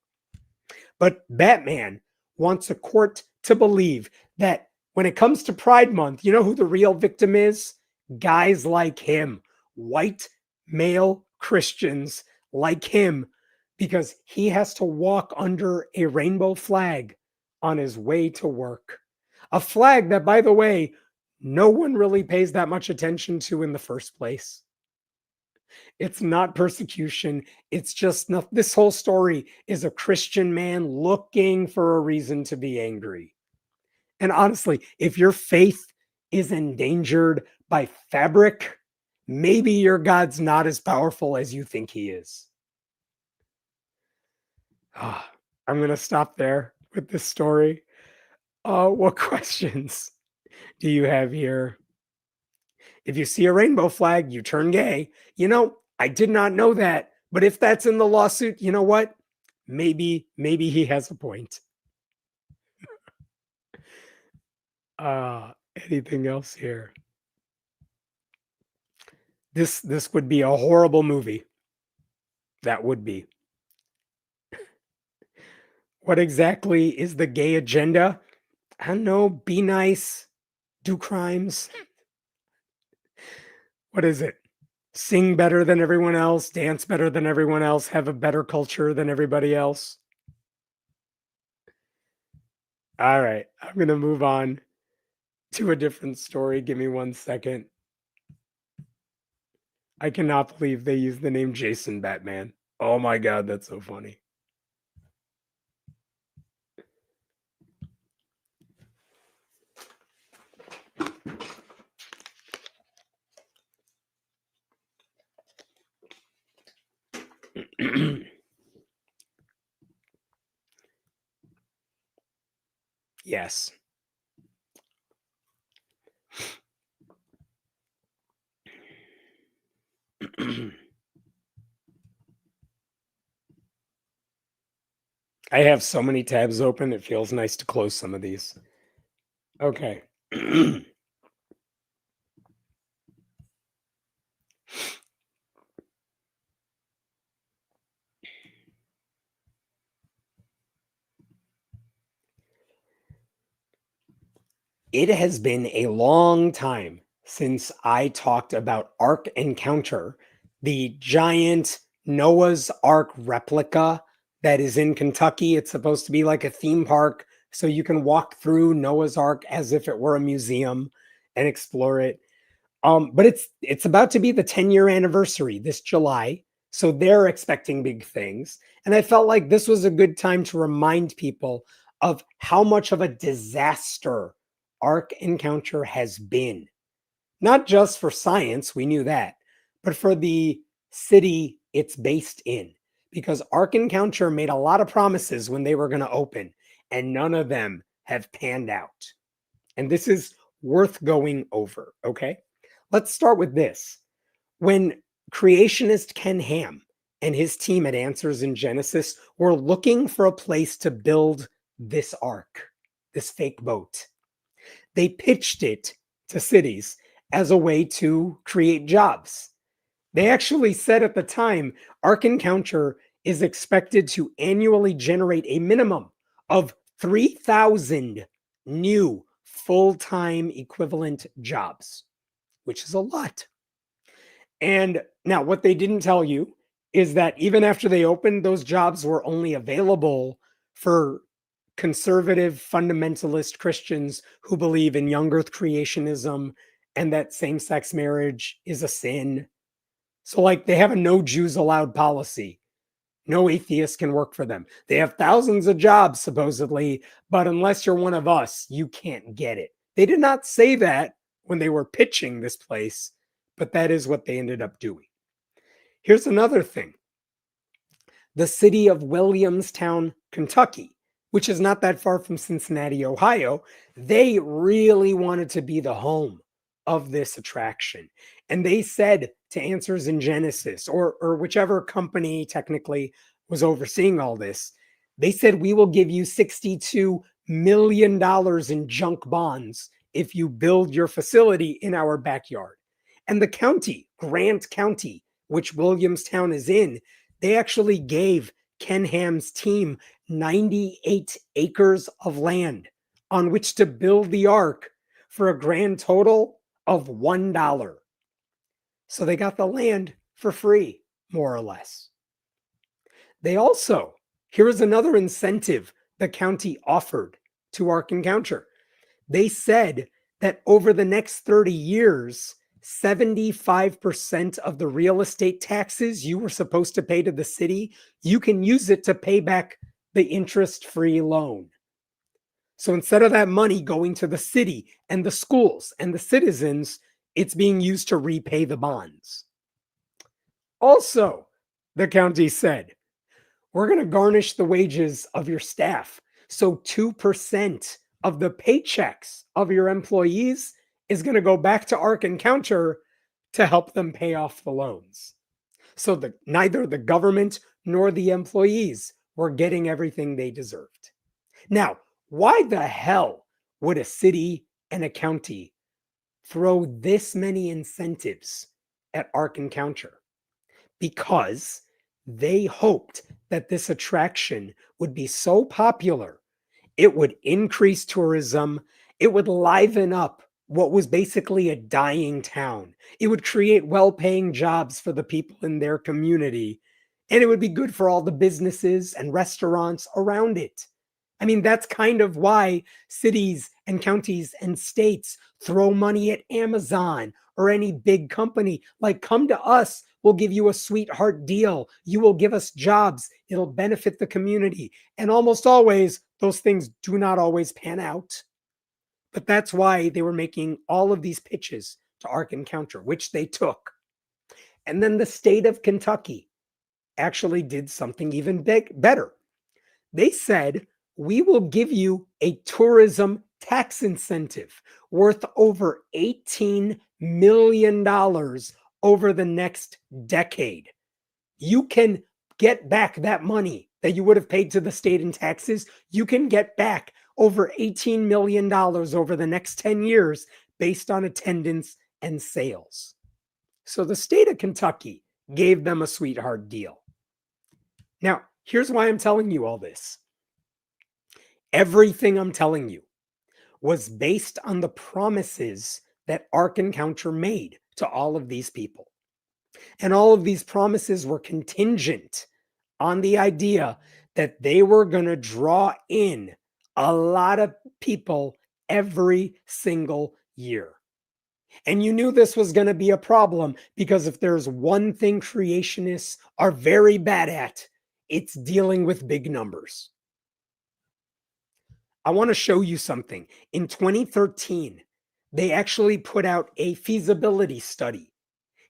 But Batman wants a court to believe that when it comes to Pride Month, you know who the real victim is? Guys like him, white male Christians like him, because he has to walk under a rainbow flag on his way to work. A flag that, by the way, no one really pays that much attention to in the first place. It's not persecution. It's just not, this whole story is a Christian man looking for a reason to be angry. And honestly, if your faith is endangered by fabric, maybe your God's not as powerful as you think he is. I'm going to stop there with this story. What questions do you have here? If you see a rainbow flag, you turn gay. I did not know that. But if that's in the lawsuit, you know what? Maybe he has a point. Anything else here? This would be a horrible movie. That would be. What exactly is the gay agenda? I don't know. Be nice. Do crimes. What is it? Sing better than everyone else, dance better than everyone else, have a better culture than everybody else. All right, I'm going to move on to a different story. Give me 1 second. I cannot believe they used the name Jason Batman. Oh my God, that's so funny. Yes. I have so many tabs open, it feels nice to close some of these. Okay. It has been a long time since I talked about Ark Encounter, the giant Noah's Ark replica that is in Kentucky. It's supposed to be like a theme park, so you can walk through Noah's Ark as if it were a museum and explore it. But it's about to be the 10-year anniversary this July, so they're expecting big things. And I felt like this was a good time to remind people of how much of a disaster Ark Encounter has been. Not just for science, we knew that, but for the city it's based in. Because Ark Encounter made a lot of promises when they were going to open, and none of them have panned out. And this is worth going over, okay? Let's start with this. When creationist Ken Ham and his team at Answers in Genesis were looking for a place to build this ark, this fake boat, they pitched it to cities as a way to create jobs. They actually said at the time, Ark Encounter is expected to annually generate a minimum of 3,000 new full-time equivalent jobs, which is a lot. And now what they didn't tell you is that even after they opened, those jobs were only available for conservative fundamentalist Christians who believe in young earth creationism and that same-sex marriage is a sin. So like they have a no Jews allowed policy. No atheists can work for them. They have thousands of jobs supposedly, but unless you're one of us, you can't get it. They did not say that when they were pitching this place, but that is what they ended up doing. Here's another thing. The city of Williamstown, Kentucky, which is not that far from Cincinnati, Ohio, they really wanted to be the home of this attraction. And they said to Answers in Genesis, or whichever company technically was overseeing all this, they said, we will give you $62 million in junk bonds if you build your facility in our backyard. And the county, Grant County, which Williamstown is in, they actually gave Ken Ham's team 98 acres of land on which to build the ark for a grand total of $1. So they got the land for free, more or less. They also, here is another incentive the county offered to Ark Encounter. They said that over the next 30 years, 75% of the real estate taxes you were supposed to pay to the city, you can use it to pay back the interest-free loan. So instead of that money going to the city and the schools and the citizens, it's being used to repay the bonds. Also, the county said, we're going to garnish the wages of your staff. So 2% of the paychecks of your employees is going to go back to Ark and Counter to help them pay off the loans. So neither the government nor the employees were getting everything they deserved. Now, why the hell would a city and a county throw this many incentives at Ark and Counter? Because they hoped that this attraction would be so popular, it would increase tourism, it would liven up what was basically a dying town. It would create well-paying jobs for the people in their community, and it would be good for all the businesses and restaurants around it. I mean, that's kind of why cities and counties and states throw money at Amazon or any big company. Like, come to us, we'll give you a sweetheart deal. You will give us jobs. It'll benefit the community. And almost always, those things do not always pan out. But that's why they were making all of these pitches to Ark and Counter, which they took. And then the state of Kentucky actually did something even better. They said, we will give you a tourism tax incentive worth over $18 million over the next decade. You can get back that money that you would have paid to the state in taxes. You can get back over $18 million over the next 10 years based on attendance and sales. So the state of Kentucky gave them a sweetheart deal. Now, here's why I'm telling you all this. Everything I'm telling you was based on the promises that Ark and Counter made to all of these people. And all of these promises were contingent on the idea that they were going to draw in a lot of people every single year. And you knew this was going to be a problem because if there's one thing creationists are very bad at, it's dealing with big numbers. I want to show you something. In 2013, they actually put out a feasibility study.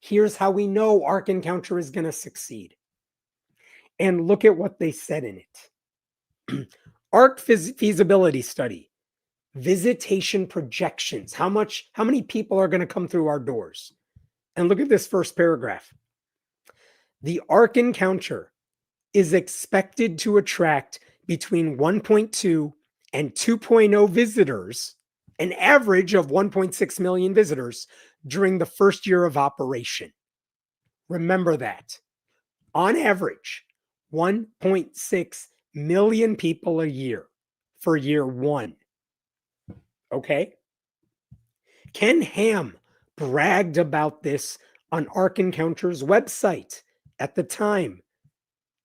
Here's how we know Ark and Counter is going to succeed. And look at what they said in it. Ark feasibility study, visitation projections. How many people are going to come through our doors? And look at this first paragraph. The Ark and Counter is expected to attract between 1.2 and 2.0 visitors, an average of 1.6 million visitors during the first year of operation. Remember that. On average, 1.6 million people a year for year one. Okay? Ken Ham bragged about this on Ark and Counter's website at the time.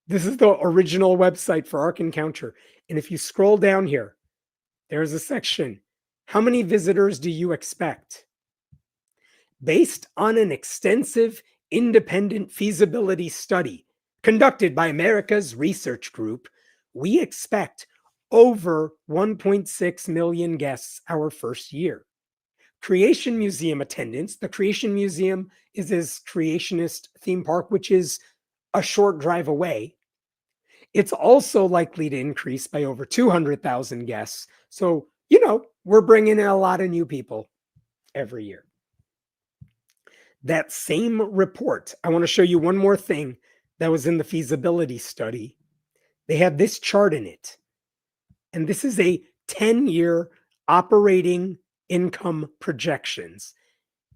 This is the original website for Ark and Counter. And if you scroll down here, there's a section. How many visitors do you expect? Based on an extensive independent feasibility study conducted by America's Research Group, we expect over 1.6 million guests our first year. Creation Museum attendance. The Creation Museum is this creationist theme park, which is a short drive away. It's also likely to increase by over 200,000 guests. So, we're bringing in a lot of new people every year. That same report, I want to show you one more thing that was in the feasibility study. They had this chart in it. And this is a 10-year operating income projections.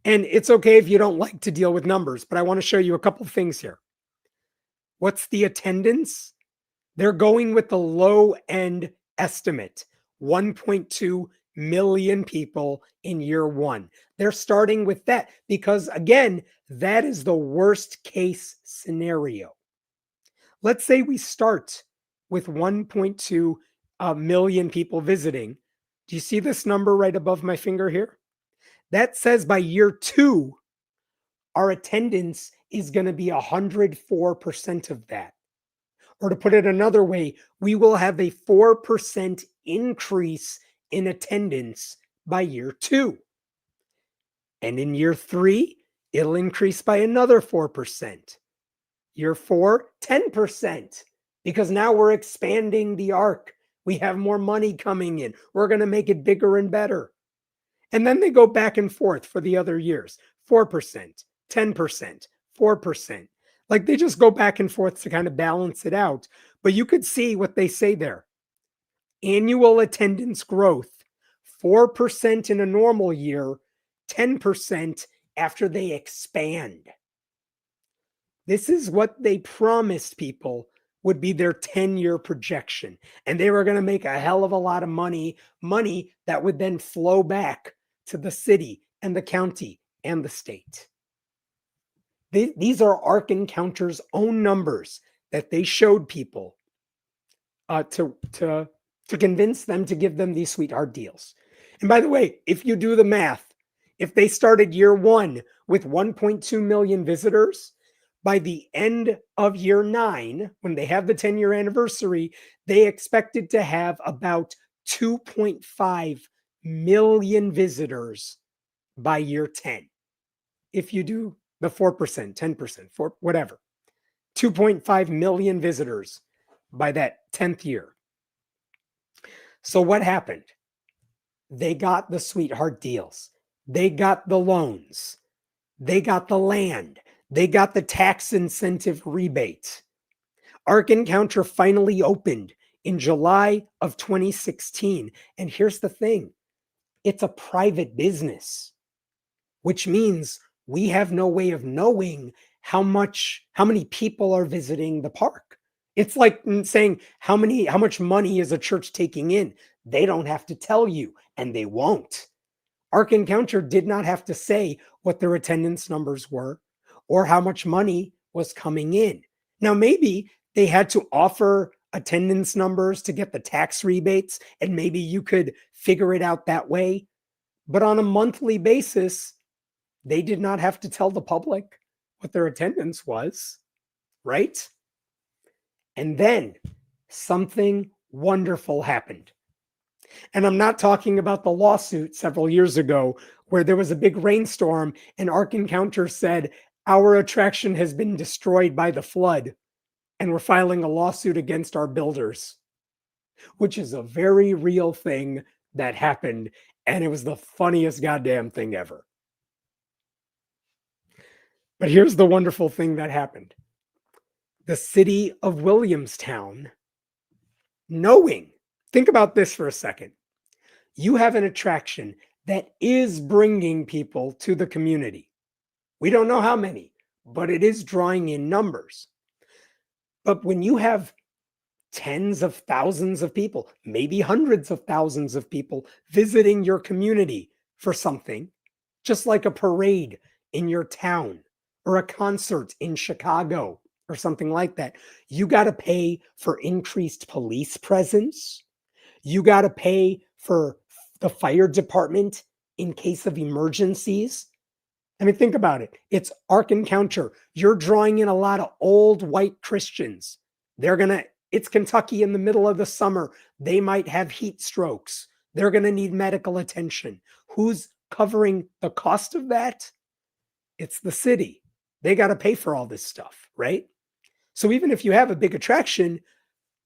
And it's okay if you don't like to deal with numbers, but I want to show you a couple of things here. What's the attendance? They're going with the low end estimate, 1.2 million people in year one. They're starting with that because, again, that is the worst case scenario. Let's say we start with 1.2 million people visiting. Do you see this number right above my finger here? That says by year two, our attendance is going to be 104% of that. Or to put it another way, we will have a 4% increase in attendance by year 2. And in year 3, it'll increase by another 4%. Year 4, 10%, because now we're expanding the ark. We have more money coming in. We're going to make it bigger and better. And then they go back and forth for the other years, 4%, 10%, 4%. Like they just go back and forth to kind of balance it out. But you could see what they say there. Annual attendance growth, 4% in a normal year, 10% after they expand. This is what they promised people would be their 10-year projection. And they were going to make a hell of a lot of money that would then flow back to the city and the county and the state. These are Ark Encounter's own numbers that they showed people to convince them to give them these sweetheart deals. And by the way, if you do the math, if they started year 1 with 1.2 million visitors, by the end of year 9, when they have the 10-year anniversary, they expected to have about 2.5 million visitors by year 10. If you do the 4%, 10%, whatever, 2.5 million visitors by that 10th year. So what happened? They got the sweetheart deals. They got the loans. They got the land. They got the tax incentive rebate. Ark Encounter finally opened in July of 2016. And here's the thing. It's a private business, which means we have no way of knowing how many people are visiting the park. It's like saying how much money is a church taking in. They don't have to tell you, and they won't. Ark Encounter did not have to say what their attendance numbers were or how much money was coming in. Now, maybe they had to offer attendance numbers to get the tax rebates, and maybe you could figure it out that way. But on a monthly basis, they did not have to tell the public what their attendance was, right? And then something wonderful happened. And I'm not talking about the lawsuit several years ago where there was a big rainstorm and Ark Encounter said, our attraction has been destroyed by the flood and we're filing a lawsuit against our builders, which is a very real thing that happened. And it was the funniest goddamn thing ever. But here's the wonderful thing that happened. The city of Williamstown, think about this for a second. You have an attraction that is bringing people to the community. We don't know how many, but it is drawing in numbers. But when you have tens of thousands of people, maybe hundreds of thousands of people visiting your community for something, just like a parade in your town or a concert in Chicago or something like that, you got to pay for increased police presence. You got to pay for the fire department in case of emergencies. I mean, think about it. It's Ark Encounter. You're drawing in a lot of old white Christians. It's Kentucky in the middle of the summer. They might have heat strokes. They're going to need medical attention. Who's covering the cost of that? It's the city. They got to pay for all this stuff, right? So even if you have a big attraction,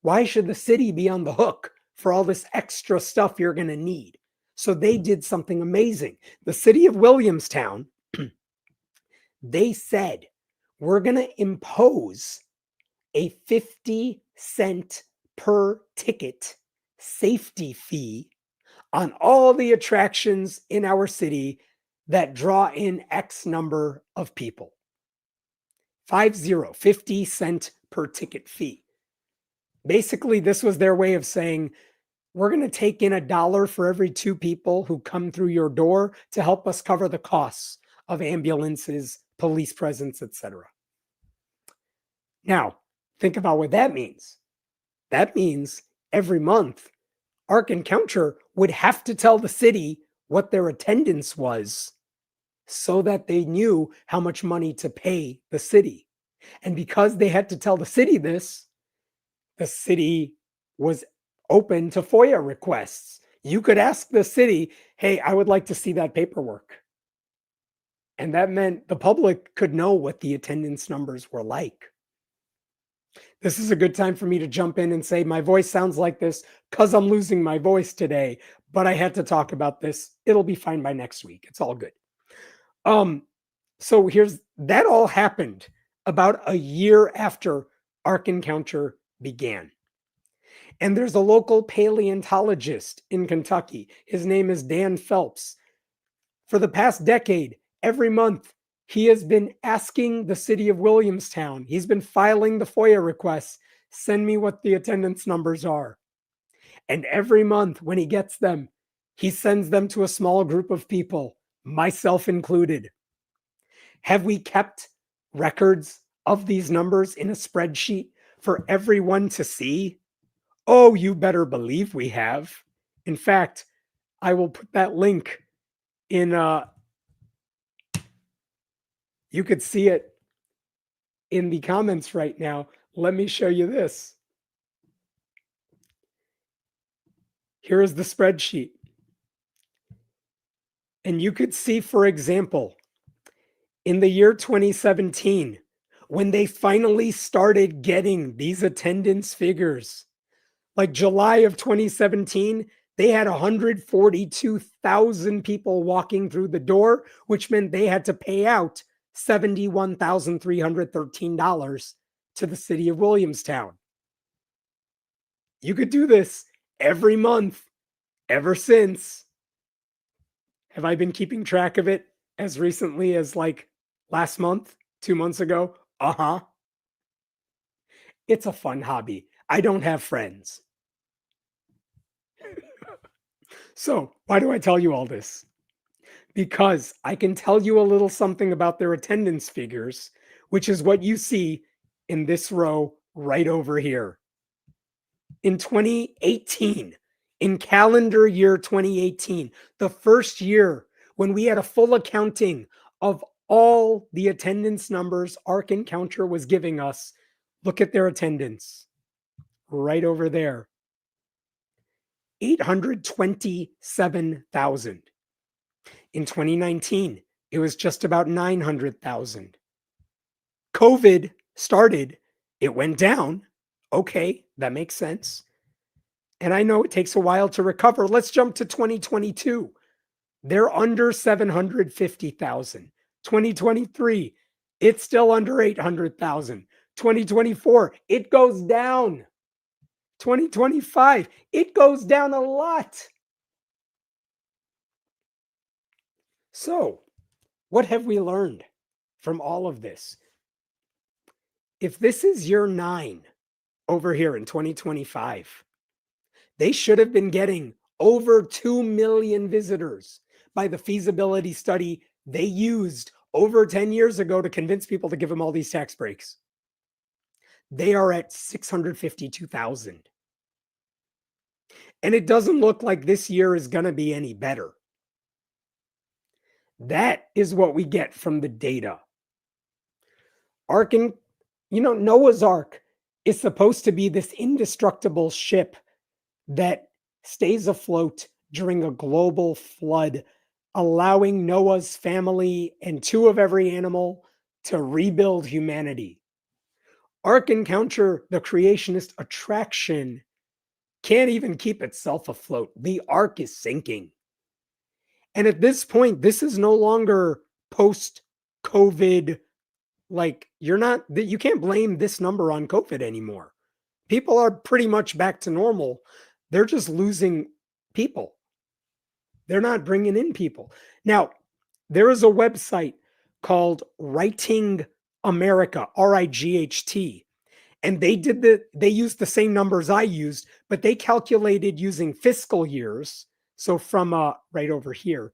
why should the city be on the hook for all this extra stuff you're going to need? So they did something amazing. The city of Williamstown, they said, we're going to impose a 50-cent per ticket safety fee on all the attractions in our city that draw in X number of people. 50 cent per ticket fee. Basically, this was their way of saying, we're going to take in $1 for every 2 people who come through your door to help us cover the costs of ambulances, police presence, etc. Now, think about what that means. That means every month, Ark Encounter would have to tell the city what their attendance was so that they knew how much money to pay the city. And because they had to tell the city this, the city was open to FOIA requests. You could ask the city, hey, I would like to see that paperwork. And that meant the public could know what the attendance numbers were like. This is a good time for me to jump in and say my voice sounds like this because I'm losing my voice today, but I had to talk about this. It'll be fine by next week. It's all good. So here's that all happened about a year after Ark Encounter began. And there's a local paleontologist in Kentucky. His name is Dan Phelps. For the past decade, every month, he has been asking the city of Williamstown, he's been filing the FOIA requests, send me what the attendance numbers are. And every month when he gets them, he sends them to a small group of people, myself included. Have we kept records of these numbers in a spreadsheet for everyone to see? Oh, you better believe we have. In fact, I will put that link in, you could see it in the comments right now. Let me show you this. Here is the spreadsheet. And you could see, for example, in the year 2017, when they finally started getting these attendance figures, like July of 2017, they had 142,000 people walking through the door, which meant they had to pay out $71,313 to the city of Williamstown. You could do this every month ever since. Have I been keeping track of it as recently as like last month, 2 months ago? Uh-huh. It's a fun hobby. I don't have friends. So why do I tell you all this? Because I can tell you a little something about their attendance figures, which is what you see in this row right over here. In 2018, in calendar year 2018, the first year when we had a full accounting of all the attendance numbers Ark Encounter was giving us, look at their attendance right over there. 827,000. In 2019, it was just about 900,000. COVID started, it went down. Okay, that makes sense. And I know it takes a while to recover. Let's jump to 2022. They're under 750,000. 2023, it's still under 800,000. 2024, it goes down. 2025, it goes down a lot. So, what have we learned from all of this? If this is year 9 over here in 2025, they should have been getting over 2 million visitors by the feasibility study they used over 10 years ago to convince people to give them all these tax breaks. They are at 652,000. And it doesn't look like this year is going to be any better. That is what we get from the data. Noah's Ark is supposed to be this indestructible ship that stays afloat during a global flood, allowing Noah's family and 2 of every animal to rebuild humanity. Ark Encounter, the creationist attraction, can't even keep itself afloat. The Ark is sinking. And at this point, this is no longer post-COVID. Like, you can't blame this number on COVID anymore. People are pretty much back to normal. They're just losing people. They're not bringing in people. Now, there is a website called Writing America, RIGHT. And they used the same numbers I used, but they calculated using fiscal years. So from right over here,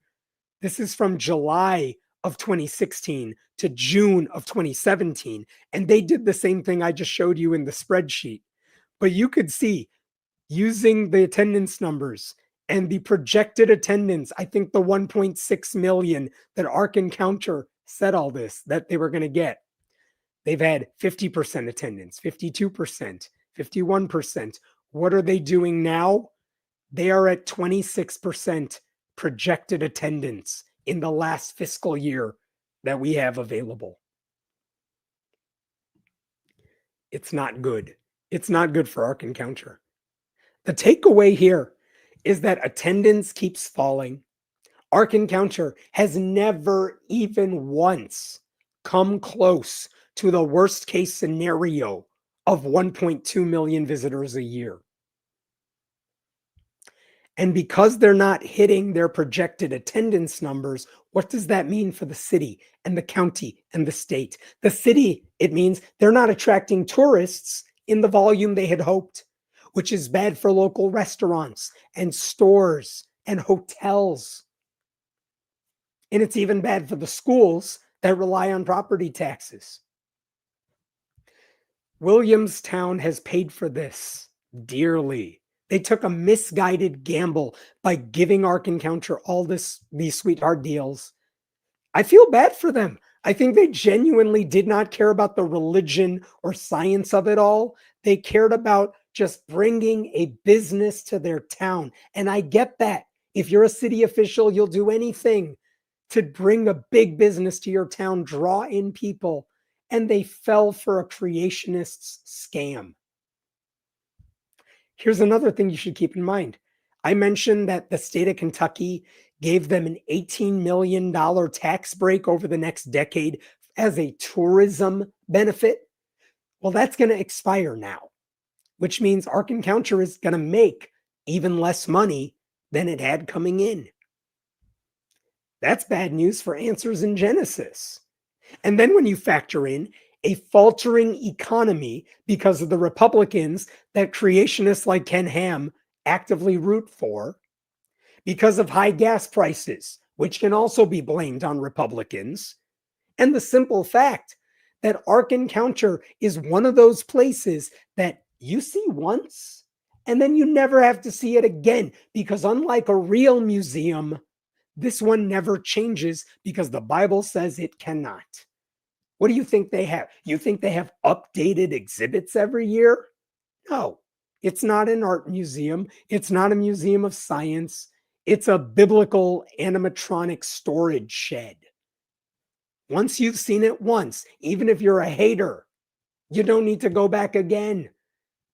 this is from July of 2016 to June of 2017. And they did the same thing I just showed you in the spreadsheet. But you could see, using the attendance numbers And the projected attendance, I think the 1.6 million that Ark Encounter said all this, that they were going to get. They've had 50% attendance, 52%, 51%. What are they doing now? They are at 26% projected attendance in the last fiscal year that we have available. It's not good. It's not good for Ark Encounter. The takeaway here is that attendance keeps falling. Ark Encounter has never even once come close to the worst case scenario of 1.2 million visitors a year. And because they're not hitting their projected attendance numbers, what does that mean for the city and the county and the state? The city, it means they're not attracting tourists in the volume they had hoped, which is bad for local restaurants and stores and hotels. And it's even bad for the schools that rely on property taxes. Williamstown has paid for this dearly. They took a misguided gamble by giving Ark Encounter all these sweetheart deals. I feel bad for them. I think they genuinely did not care about the religion or science of it all. They cared about just bringing a business to their town. And I get that. If you're a city official, you'll do anything to bring a big business to your town, draw in people. And they fell for a creationist's scam. Here's another thing you should keep in mind. I mentioned that the state of Kentucky gave them an $18 million tax break over the next decade as a tourism benefit. Well, that's going to expire now, which means Ark Encounter is going to make even less money than it had coming in. That's bad news for Answers in Genesis. And then when you factor in a faltering economy because of the Republicans that creationists like Ken Ham actively root for, because of high gas prices, which can also be blamed on Republicans, and the simple fact that Ark Encounter is one of those places that you see once and then you never have to see it again, because unlike a real museum, this one never changes because the Bible says it cannot. What do you think they have? You think they have updated exhibits every year? No, it's not an art museum. It's not a museum of science. It's a biblical animatronic storage shed. Once you've seen it once, even if you're a hater, you don't need to go back again.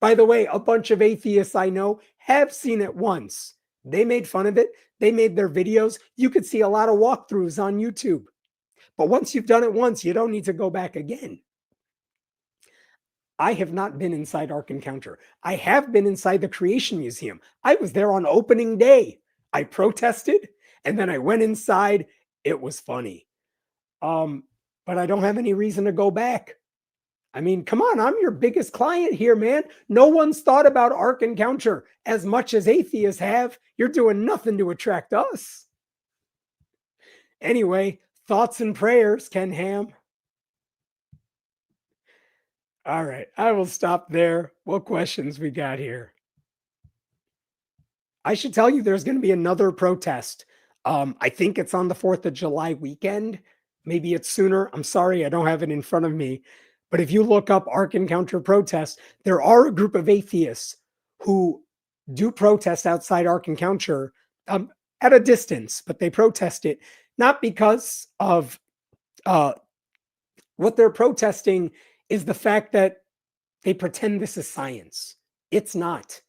By the way, a bunch of atheists I know have seen it once. They made fun of it. They made their videos. You could see a lot of walkthroughs on YouTube. But once you've done it once, you don't need to go back again. I have not been inside Ark Encounter. I have been inside the Creation Museum. I was there on opening day. I protested and then I went inside. It was funny. But I don't have any reason to go back. I mean, come on, I'm your biggest client here, man. No one's thought about Ark Encounter as much as atheists have. You're doing nothing to attract us. Anyway, thoughts and prayers, Ken Ham. All right, I will stop there. What questions we got here? I should tell you there's going to be another protest. I think it's on the 4th of July weekend. Maybe it's sooner. I'm sorry, I don't have it in front of me. But if you look up Ark Encounter protest, there are a group of atheists who do protest outside Ark Encounter at a distance, but they protest it not because of what they're protesting is the fact that they pretend this is science. It's not.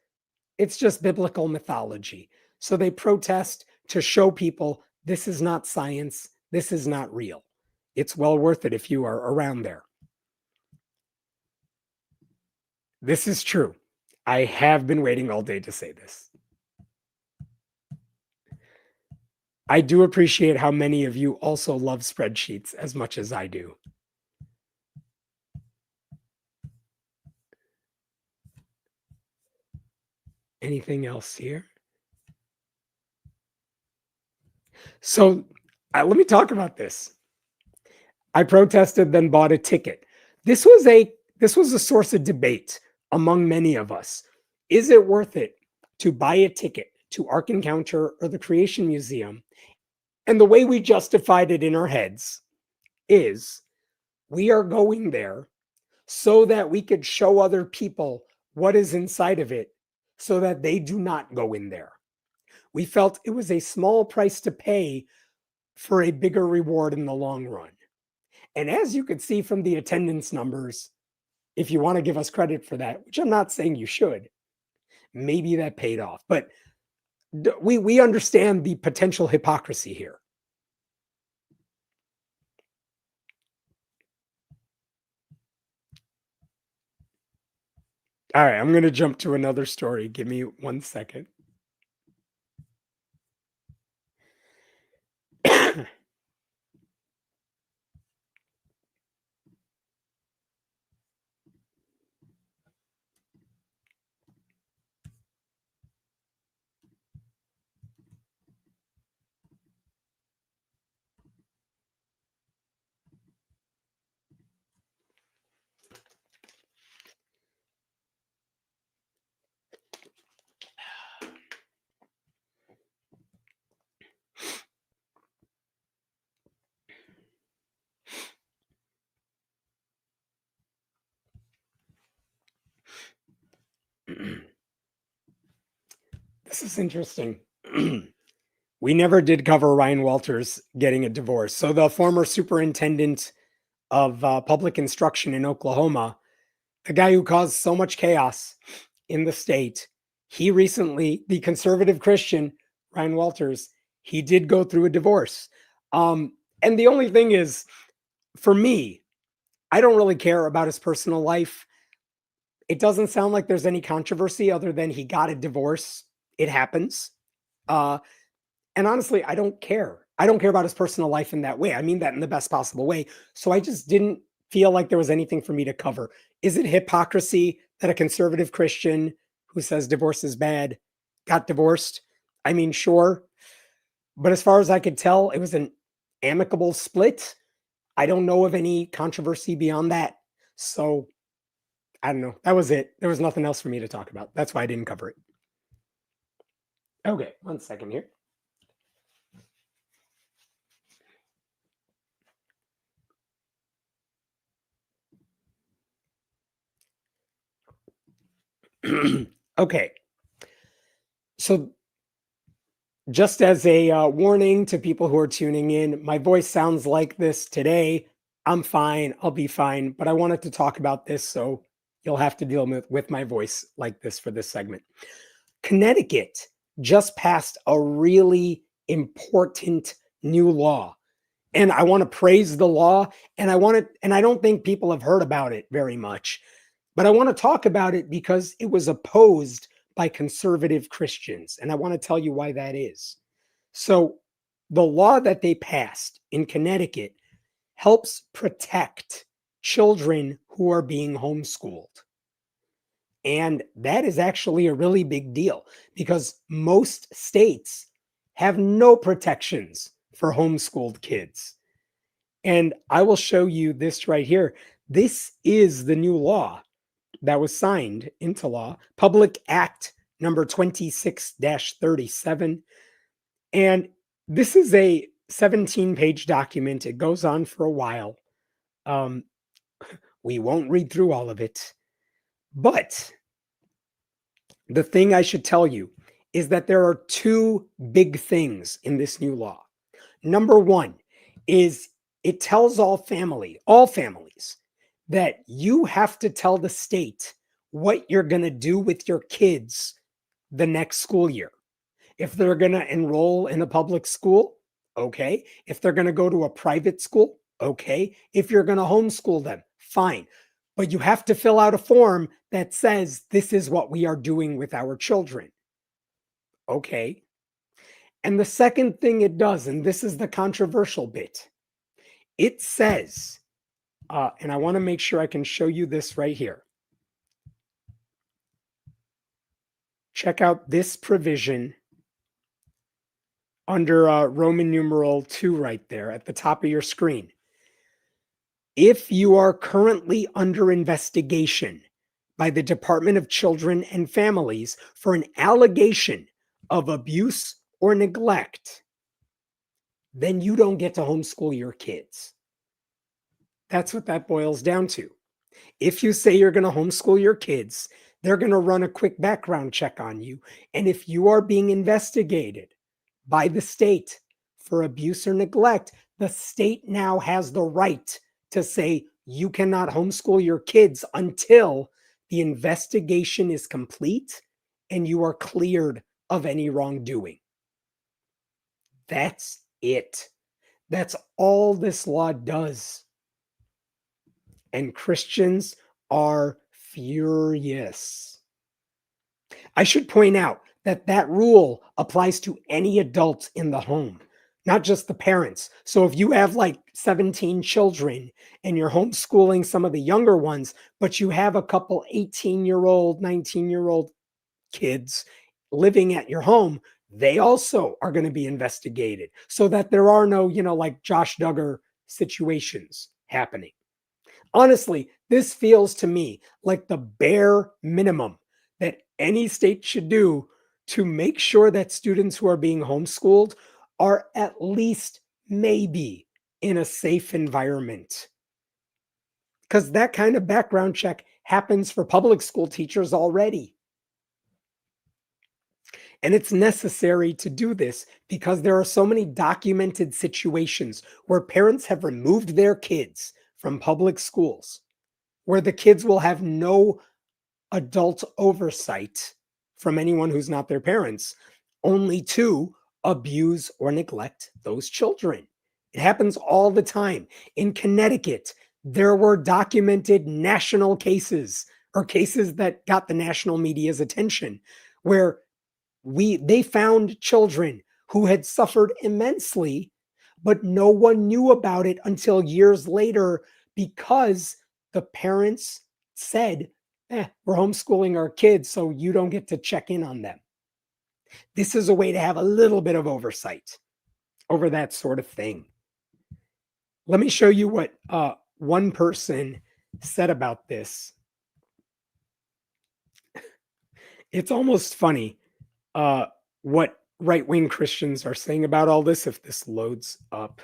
It's just biblical mythology. So they protest to show people this is not science. This is not real. It's well worth it if you are around there. This is true. I have been waiting all day to say this. I do appreciate how many of you also love spreadsheets as much as I do. Anything else here? So let me talk about this. I protested, then bought a ticket. This was a source of debate among many of us. Is it worth it to buy a ticket to Ark Encounter or the Creation Museum. And the way we justified it in our heads is we are going there so that we could show other people what is inside of it so that they do not go in there. We felt it was a small price to pay for a bigger reward in the long run. And as you could see from the attendance numbers, if you want to give us credit for that, which I'm not saying you should, maybe that paid off. But we understand the potential hypocrisy here. All right, I'm going to jump to another story. Give me 1 second. This is interesting. We never did cover Ryan Walters getting a divorce. So the former superintendent of public instruction in Oklahoma, the guy who caused so much chaos in the state, he recently, the conservative Christian, Ryan Walters, he did go through a divorce. And the only thing is, for me, I don't really care about his personal life. It doesn't sound like there's any controversy other than he got a divorce. It happens. And honestly, I don't care. I don't care about his personal life in that way. I mean that in the best possible way. So I just didn't feel like there was anything for me to cover. Is it hypocrisy that a conservative Christian who says divorce is bad got divorced? I mean, sure. But as far as I could tell, it was an amicable split. I don't know of any controversy beyond that. So I don't know. That was it. There was nothing else for me to talk about. That's why I didn't cover it. Okay, 1 second here. Okay. So just as a warning to people who are tuning in, my voice sounds like this today. I'm fine. I'll be fine. But I wanted to talk about this, so you'll have to deal with my voice like this for this segment. Connecticut just passed a really important new law. And I want to praise the law. And I don't think people have heard about it very much. But I want to talk about it because it was opposed by conservative Christians. And I want to tell you why that is. So the law that they passed in Connecticut helps protect children who are being homeschooled. And that is actually a really big deal because most states have no protections for homeschooled kids. And I will show you this right here. This is the new law that was signed into law, Public Act number 26-37. And this is a 17-page document. It goes on for a while. We won't read through all of it. But the thing I should tell you is that there are two big things in this new law. Number one is it tells all families, that you have to tell the state what you're going to do with your kids the next school year. If they're going to enroll in a public school, okay. If they're going to go to a private school, okay. If you're going to homeschool them, fine. But you have to fill out a form that says this is what we are doing with our children. Okay. And the second thing it does, and this is the controversial bit, it says, and I want to make sure I can show you this right here. Check out this provision under Roman numeral 2 right there at the top of your screen. If you are currently under investigation by the Department of Children and Families for an allegation of abuse or neglect, then you don't get to homeschool your kids. That's what that boils down to. If you say you're going to homeschool your kids, they're going to run a quick background check on you. And if you are being investigated by the state for abuse or neglect, the state now has the right to say you cannot homeschool your kids until the investigation is complete and you are cleared of any wrongdoing. That's it. That's all this law does. And Christians are furious. I should point out that that rule applies to any adult in the home, not just the parents. So if you have like 17 children and you're homeschooling some of the younger ones, but you have a couple 18-year-old, 19-year-old kids living at your home, they also are going to be investigated so that there are no, like Josh Duggar situations happening. Honestly, this feels to me like the bare minimum that any state should do to make sure that students who are being homeschooled are at least maybe in a safe environment. Because that kind of background check happens for public school teachers already. And it's necessary to do this because there are so many documented situations where parents have removed their kids from public schools, where the kids will have no adult oversight from anyone who's not their parents, only to abuse or neglect those children. It happens all the time. In Connecticut, there were documented national cases or cases that got the national media's attention where they found children who had suffered immensely, but no one knew about it until years later because the parents said, we're homeschooling our kids, so you don't get to check in on them. This is a way to have a little bit of oversight over that sort of thing. Let me show you what one person said about this. It's almost funny what right-wing Christians are saying about all this if this loads up.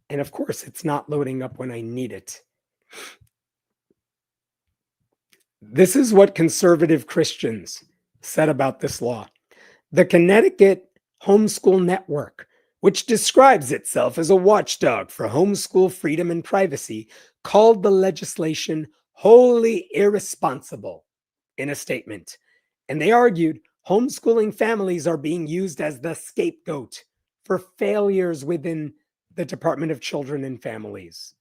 And of course, it's not loading up when I need it. This is what conservative Christians said about this law. The Connecticut Homeschool Network, which describes itself as a watchdog for homeschool freedom and privacy, called the legislation wholly irresponsible in a statement. And they argued homeschooling families are being used as the scapegoat for failures within the Department of Children and Families.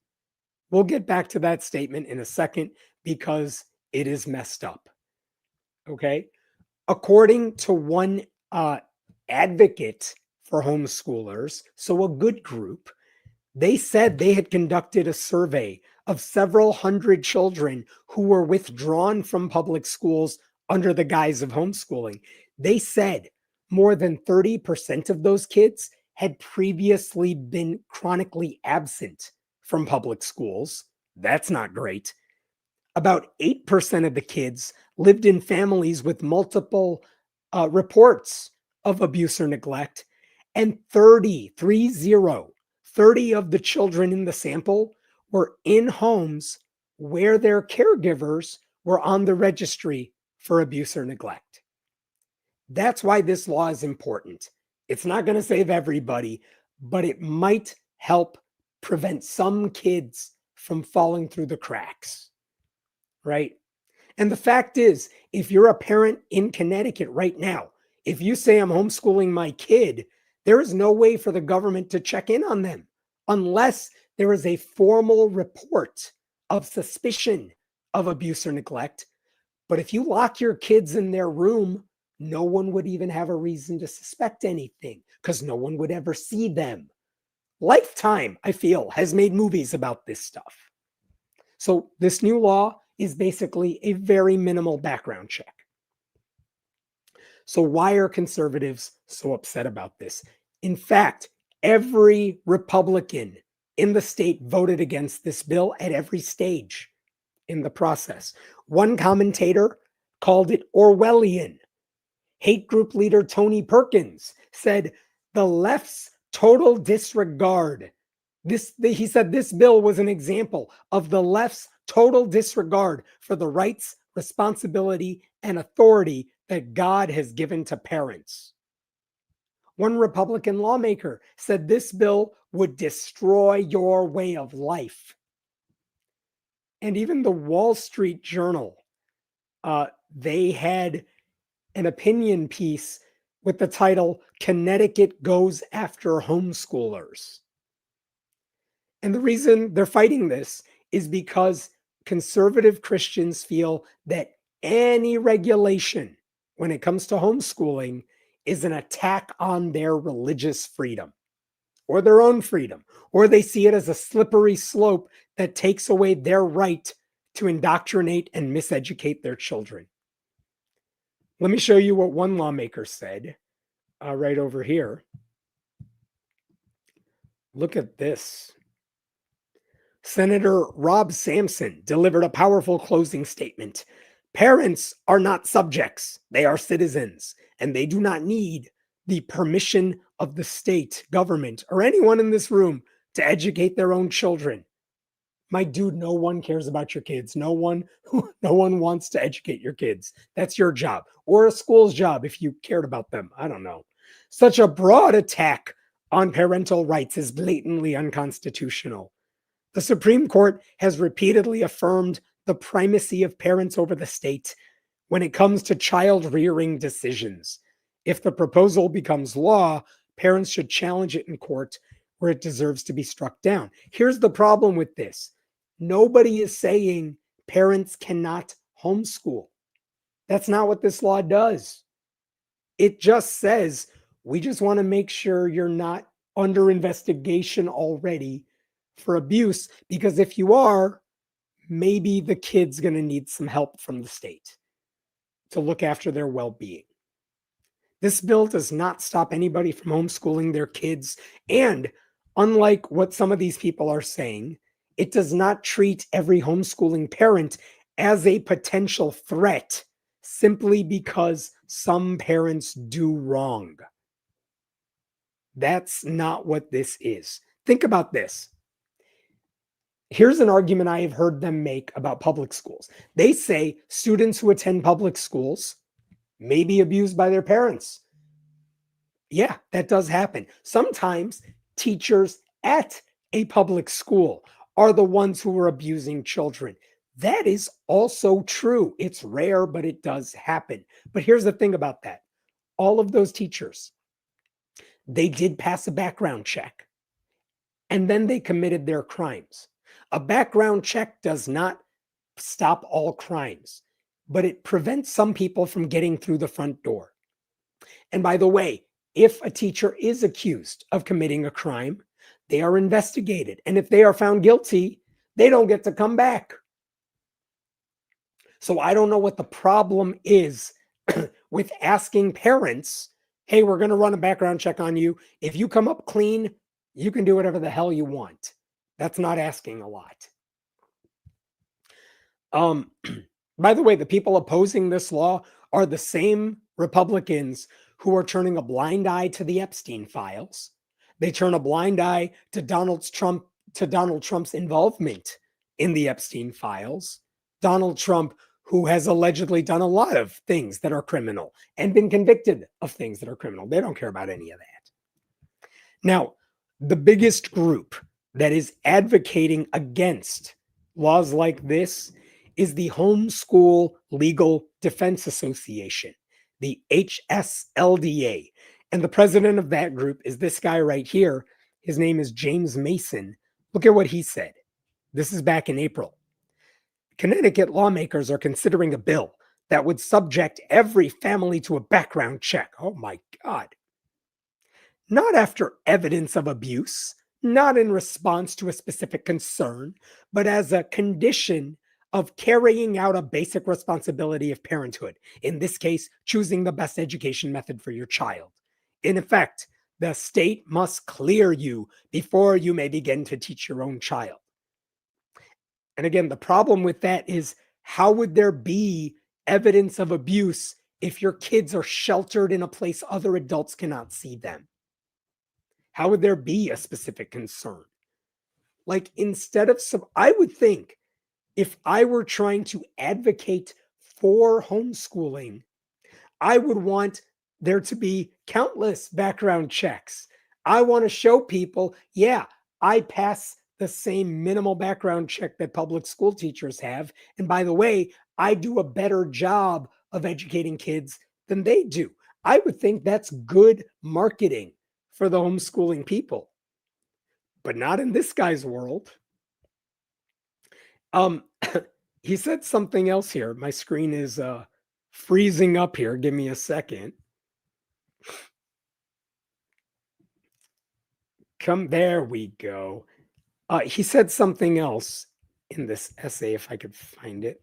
We'll get back to that statement in a second because it is messed up. Okay? According to one advocate for homeschoolers, so a good group, they said they had conducted a survey of several hundred children who were withdrawn from public schools under the guise of homeschooling. They said more than 30% of those kids had previously been chronically absent from public schools. That's not great. About 8% of the kids lived in families with multiple reports of abuse or neglect, and 30 of the children in the sample were in homes where their caregivers were on the registry for abuse or neglect. That's why this law is important. It's not going to save everybody, but it might help prevent some kids from falling through the cracks, right? And the fact is, if you're a parent in Connecticut right now, if you say I'm homeschooling my kid, there is no way for the government to check in on them unless there is a formal report of suspicion of abuse or neglect. But if you lock your kids in their room, no one would even have a reason to suspect anything because no one would ever see them. Lifetime, I feel, has made movies about this stuff. So this new law is basically a very minimal background check. So why are conservatives so upset about this? In fact, every Republican in the state voted against this bill at every stage in the process. One commentator called it Orwellian. Hate group leader Tony Perkins said the left's total disregard. He said this bill was an example of the left's total disregard for the rights, responsibility, and authority that God has given to parents. One Republican lawmaker said this bill would destroy your way of life. And even the Wall Street Journal, they had an opinion piece with the title, Connecticut Goes After Homeschoolers. And the reason they're fighting this is because conservative Christians feel that any regulation when it comes to homeschooling is an attack on their religious freedom or their own freedom, or they see it as a slippery slope that takes away their right to indoctrinate and miseducate their children. Let me show you what one lawmaker said right over here. Look at this. Senator Rob Sampson delivered a powerful closing statement. Parents are not subjects, they are citizens, and they do not need the permission of the state, government, or anyone in this room to educate their own children. My dude, no one cares about your kids. No one wants to educate your kids. That's your job, or a school's job if you cared about them. I don't know. Such a broad attack on parental rights is blatantly unconstitutional. The Supreme Court has repeatedly affirmed the primacy of parents over the state when it comes to child rearing decisions. If the proposal becomes law, parents should challenge it in court where it deserves to be struck down. Here's the problem with this. Nobody is saying parents cannot homeschool. That's not what this law does. It just says, we just want to make sure you're not under investigation already for abuse, because if you are, maybe the kid's going to need some help from the state to look after their well-being. This bill does not stop anybody from homeschooling their kids. And unlike what some of these people are saying, it does not treat every homeschooling parent as a potential threat simply because some parents do wrong. That's not what this is. Think about this. Here's an argument I have heard them make about public schools. They say students who attend public schools may be abused by their parents. Yeah, that does happen. Sometimes teachers at a public school are the ones who are abusing children. That is also true. It's rare, but it does happen. But here's the thing about that. All of those teachers, they did pass a background check, and then they committed their crimes. A background check does not stop all crimes, but it prevents some people from getting through the front door. And by the way, if a teacher is accused of committing a crime, they are investigated. And if they are found guilty, they don't get to come back. So I don't know what the problem is with asking parents, hey, we're going to run a background check on you. If you come up clean, you can do whatever the hell you want. That's not asking a lot. By the way, the people opposing this law are the same Republicans who are turning a blind eye to the Epstein files. They turn a blind eye to Donald Trump's involvement in the Epstein files. Donald Trump, who has allegedly done a lot of things that are criminal and been convicted of things that are criminal. They don't care about any of that. Now, the biggest group that is advocating against laws like this is the Homeschool Legal Defense Association, the HSLDA. And the president of that group is this guy right here. His name is James Mason. Look at what he said. This is back in April. Connecticut lawmakers are considering a bill that would subject every family to a background check. Oh my God. Not after evidence of abuse, not in response to a specific concern, but as a condition of carrying out a basic responsibility of parenthood. In this case, choosing the best education method for your child. In effect, the state must clear you before you may begin to teach your own child. And again, the problem with that is, how would there be evidence of abuse if your kids are sheltered in a place other adults cannot see them? How would there be a specific concern? Like, instead of some, I would think if I were trying to advocate for homeschooling, I would want there to be countless background checks. I want to show people, yeah, I pass the same minimal background check that public school teachers have. And by the way, I do a better job of educating kids than they do. I would think that's good marketing for the homeschooling people, but not in this guy's world. Um, he said something else here. My screen is freezing up here. Give me a second. There we go. He said something else in this essay, if I could find it.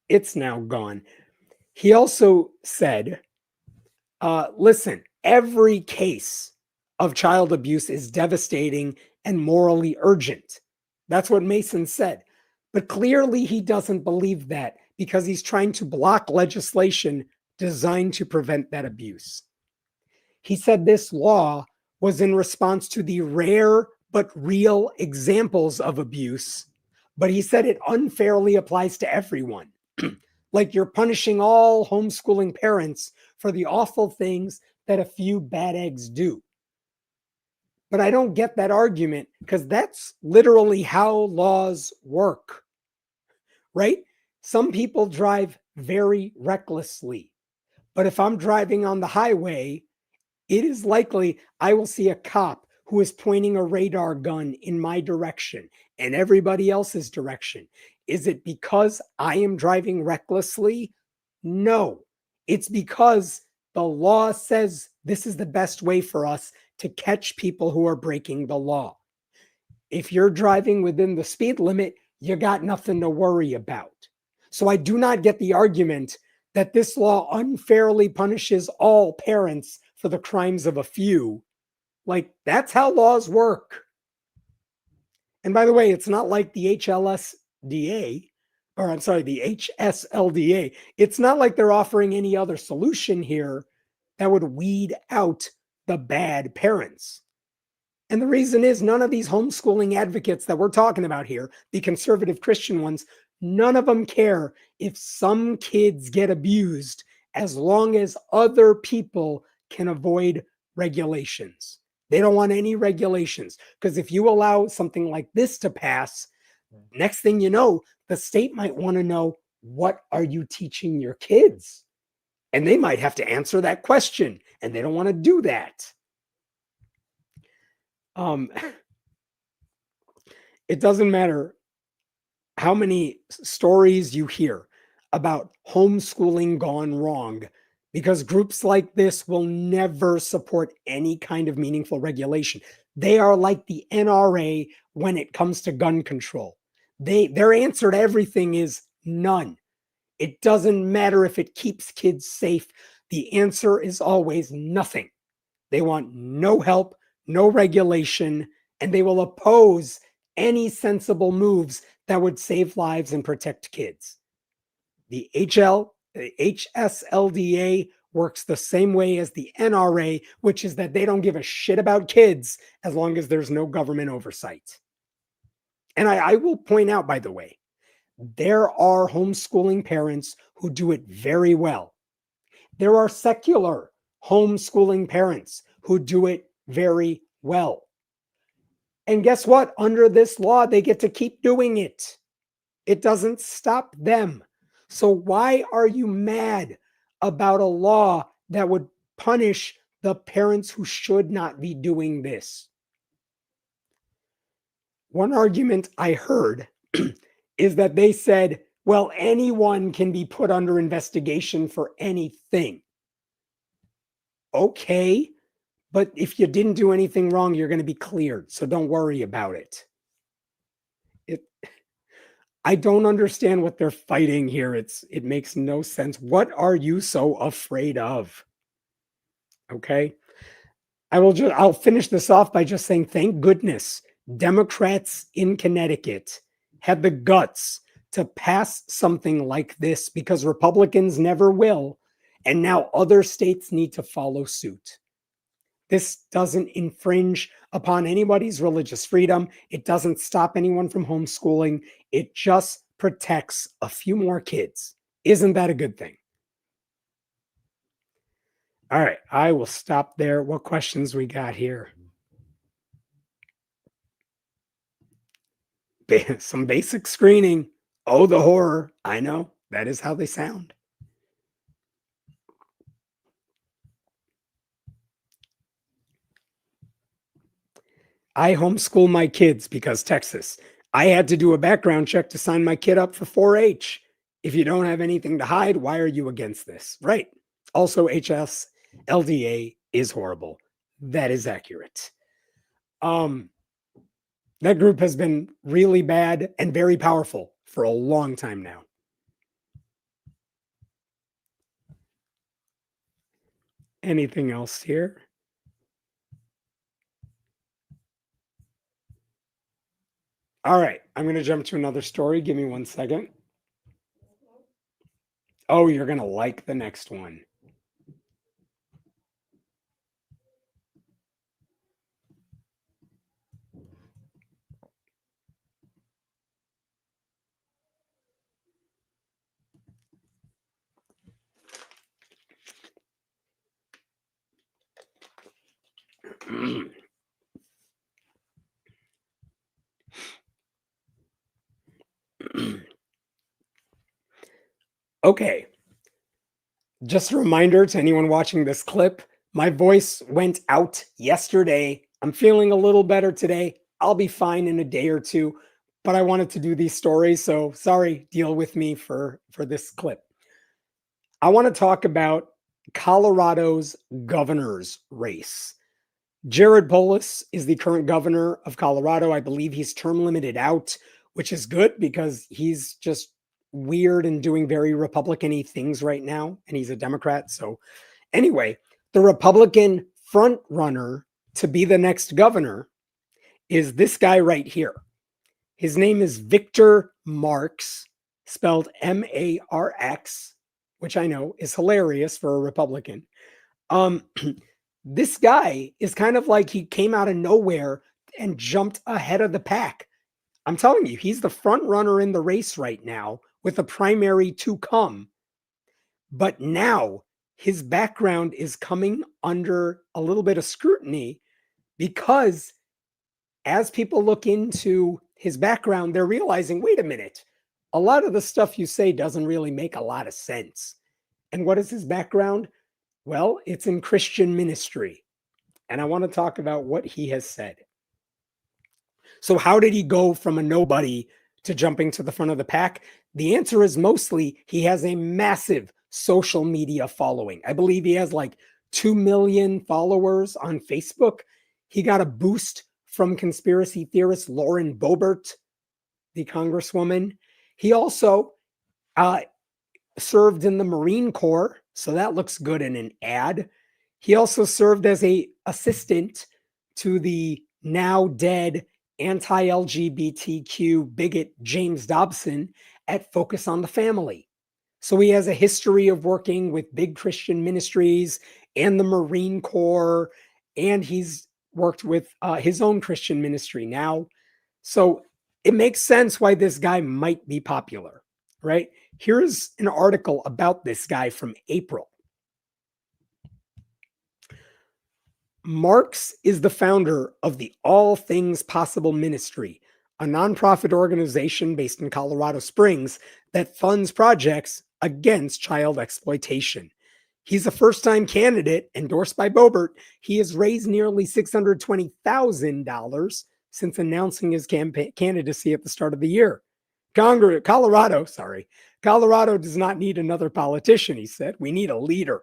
It's now gone. He also said, listen, every case of child abuse is devastating and morally urgent. That's what Mason said. But clearly he doesn't believe that because he's trying to block legislation designed to prevent that abuse. He said this law was in response to the rare but real examples of abuse, but he said it unfairly applies to everyone. Like you're punishing all homeschooling parents for the awful things that a few bad eggs do. But I don't get that argument because that's literally how laws work, right? Some people drive very recklessly, but if I'm driving on the highway, it is likely I will see a cop who is pointing a radar gun in my direction and everybody else's direction. Is it because I am driving recklessly? No, it's because the law says this is the best way for us to catch people who are breaking the law. If you're driving within the speed limit, you got nothing to worry about. So I do not get the argument that this law unfairly punishes all parents for the crimes of a few. Like, that's how laws work. And by the way, it's not like the HSLDA, it's not like they're offering any other solution here that would weed out the bad parents. And the reason is none of these homeschooling advocates that we're talking about here, the conservative Christian ones, none of them care if some kids get abused as long as other people can avoid regulations. They don't want any regulations because if you allow something like this to pass, next thing you know, the state might want to know, what are you teaching your kids? And they might have to answer that question, and they don't want to do that. It doesn't matter how many stories you hear about homeschooling gone wrong, because groups like this will never support any kind of meaningful regulation. They are like the NRA when it comes to gun control. Their answer to everything is none. It doesn't matter if it keeps kids safe. The answer is always nothing. They want no help, no regulation, and they will oppose any sensible moves that would save lives and protect kids. The HSLDA works the same way as the NRA, which is that they don't give a shit about kids as long as there's no government oversight. And I will point out, by the way, there are homeschooling parents who do it very well. There are secular homeschooling parents who do it very well. And guess what? Under this law, they get to keep doing it. It doesn't stop them. So why are you mad about a law that would punish the parents who should not be doing this? One argument I heard is that they said, well, anyone can be put under investigation for anything. Okay, but if you didn't do anything wrong, you're going to be cleared. So don't worry about it. I don't understand what they're fighting here. It makes no sense. What are you so afraid of? Okay. I'll finish this off by just saying, thank goodness Democrats in Connecticut had the guts to pass something like this, because Republicans never will. And now other states need to follow suit. This doesn't infringe upon anybody's religious freedom. It doesn't stop anyone from homeschooling. It just protects a few more kids. Isn't that a good thing? All right, I will stop there. What questions we got here? Some basic screening. Oh, the horror. I know. That is how they sound. I homeschool my kids because Texas. I had to do a background check to sign my kid up for 4-H. If you don't have anything to hide, why are you against this? Right. Also, HS LDA is horrible. That is accurate. That group has been really bad and very powerful for a long time now. Anything else here? All right, I'm going to jump to another story. Give me 1 second. Oh, you're going to like the next one. Okay. Just a reminder to anyone watching this clip, my voice went out yesterday. I'm feeling a little better today. I'll be fine in a day or two, but I wanted to do these stories, so sorry, deal with me for this clip. I want to talk about Colorado's governor's race. Jared Polis is the current governor of Colorado. I believe he's term limited out, which is good because he's just weird and doing very Republican-y things right now, and he's a Democrat. So anyway, the Republican front runner to be the next governor is this guy right here. His name is Victor Marx, spelled Marx, which I know is hilarious for a Republican. This guy is kind of like he came out of nowhere and jumped ahead of the pack. I'm telling you, he's the front runner in the race right now with a primary to come. But now his background is coming under a little bit of scrutiny because as people look into his background, they're realizing, wait a minute, a lot of the stuff you say doesn't really make a lot of sense. And what is his background? Well, it's in Christian ministry. And I want to talk about what he has said. So how did he go from a nobody to jumping to the front of the pack? The answer is mostly he has a massive social media following. I believe he has like 2 million followers on Facebook. He got a boost from conspiracy theorist Lauren Boebert, the congresswoman. He also served in the Marine Corps, so that looks good in an ad. He also served as an assistant to the now dead anti-LGBTQ bigot James Dobson at Focus on the Family. So he has a history of working with big Christian ministries and the Marine Corps, and he's worked with his own Christian ministry now. So it makes sense why this guy might be popular, right? Here's an article about this guy from April. Marx is the founder of the All Things Possible Ministry, a nonprofit organization based in Colorado Springs that funds projects against child exploitation. He's a first-time candidate endorsed by Boebert. He has raised nearly $620,000 since announcing his candidacy at the start of the year. Colorado does not need another politician, he said. We need a leader.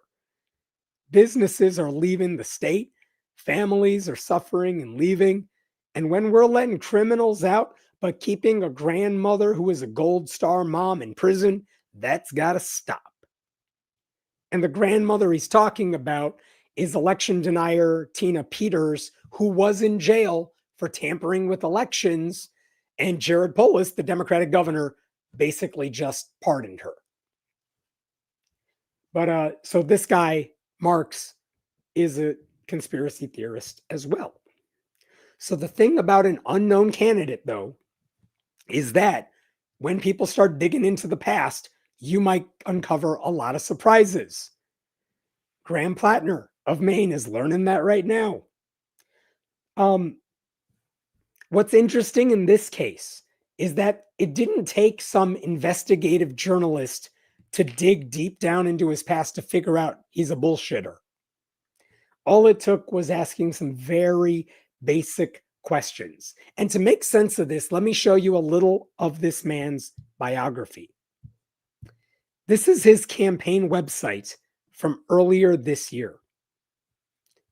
Businesses are leaving the state. Families are suffering and leaving. And when we're letting criminals out, but keeping a grandmother who is a Gold Star mom in prison, that's got to stop. And the grandmother he's talking about is election denier Tina Peters, who was in jail for tampering with elections. And Jared Polis, the Democratic governor, basically just pardoned her. But so this guy, Marx, is a conspiracy theorist as well. So the thing about an unknown candidate, though, is that when people start digging into the past, you might uncover a lot of surprises. Graham Plattner of Maine is learning that right now. What's interesting in this case is that it didn't take some investigative journalist to dig deep down into his past to figure out he's a bullshitter. All it took was asking some very basic questions. And to make sense of this, let me show you a little of this man's biography. This is his campaign website from earlier this year.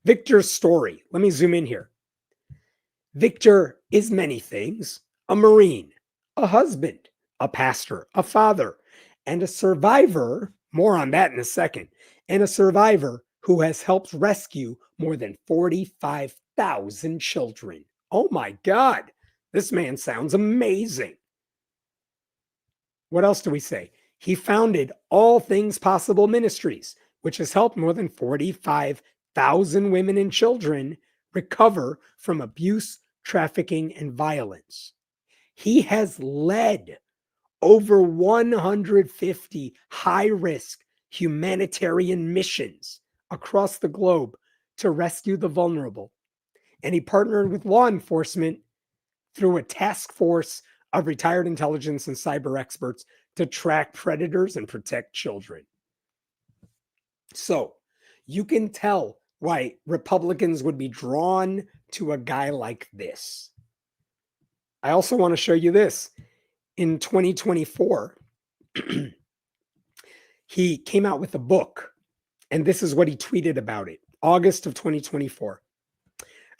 Victor's story. Let me zoom in here. Victor is many things: a Marine, a husband, a pastor, a father, and a survivor. More on that in a second. And a survivor who has helped rescue more than 45,000 children. Oh my God, this man sounds amazing. What else do we say? He founded All Things Possible Ministries, which has helped more than 45,000 women and children recover from abuse, trafficking, and violence. He has led over 150 high-risk humanitarian missions across the globe to rescue the vulnerable. And he partnered with law enforcement through a task force of retired intelligence and cyber experts to track predators and protect children. So you can tell why Republicans would be drawn to a guy like this. I also want to show you this. In 2024, he came out with a book, and this is what he tweeted about it. August of 2024.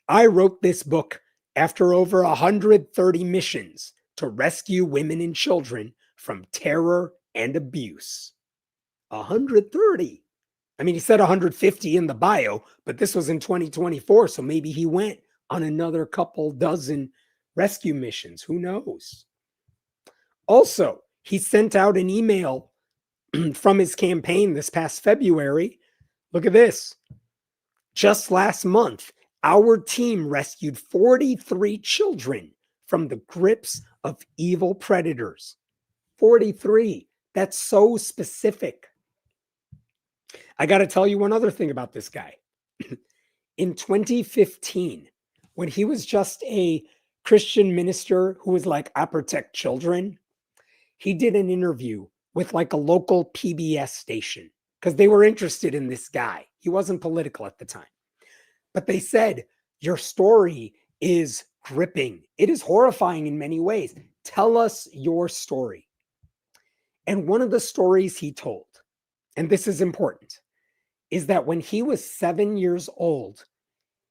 I wrote this book after over 130 missions to rescue women and children from terror and abuse. 130. I mean, he said 150 in the bio, but this was in 2024, so maybe he went on another couple dozen rescue missions. Who knows? Also, he sent out an email from his campaign this past February. Look at this. Just last month, our team rescued 43 children from the grips of evil predators. 43. That's so specific. I got to tell you one other thing about this guy. In 2015, when he was just a Christian minister who was like, I protect children, he did an interview with like a local PBS station because they were interested in this guy. He wasn't political at the time. But they said, your story is gripping. It is horrifying in many ways. Tell us your story. And one of the stories he told, and this is important, is that when he was 7 years old,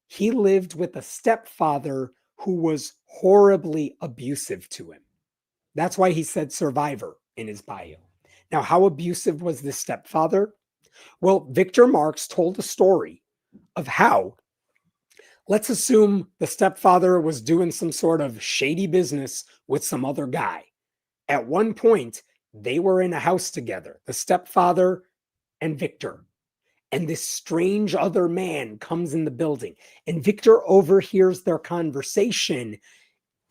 he lived with a stepfather who was horribly abusive to him. That's why he said survivor in his bio. Now, how abusive was this stepfather? Well, Victor Marx told a story of how, let's assume the stepfather was doing some sort of shady business with some other guy. At one point, they were in a house together, the stepfather and Victor. And this strange other man comes in the building, and Victor overhears their conversation.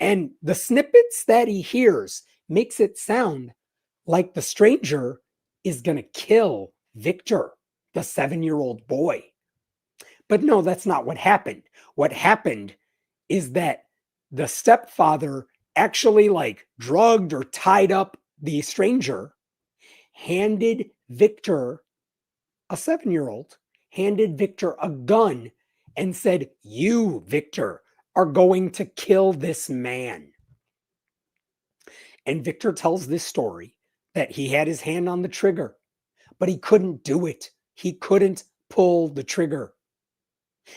And the snippets that he hears makes it sound like the stranger is going to kill Victor, the 7-year-old boy. But no, that's not what happened. What happened is that the stepfather actually like drugged or tied up the stranger, handed Victor, a 7-year-old, handed Victor a gun and said, you, Victor, are going to kill this man. And Victor tells this story that he had his hand on the trigger, but he couldn't do it. He couldn't pull the trigger.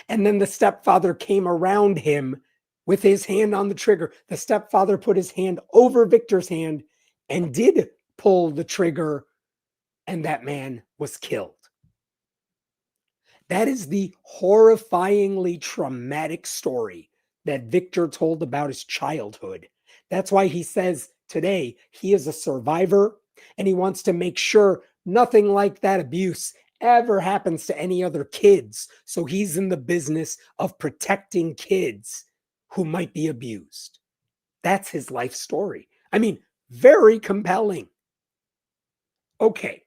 And then the stepfather came around him with his hand on the trigger. The stepfather put his hand over Victor's hand and did pull the trigger, and that man was killed. That is the horrifyingly traumatic story that Victor told about his childhood. That's why he says today he is a survivor, and he wants to make sure Nothing like that abuse ever happens to any other kids. So he's in the business of protecting kids who might be abused. That's his life story. I mean, very compelling. Okay,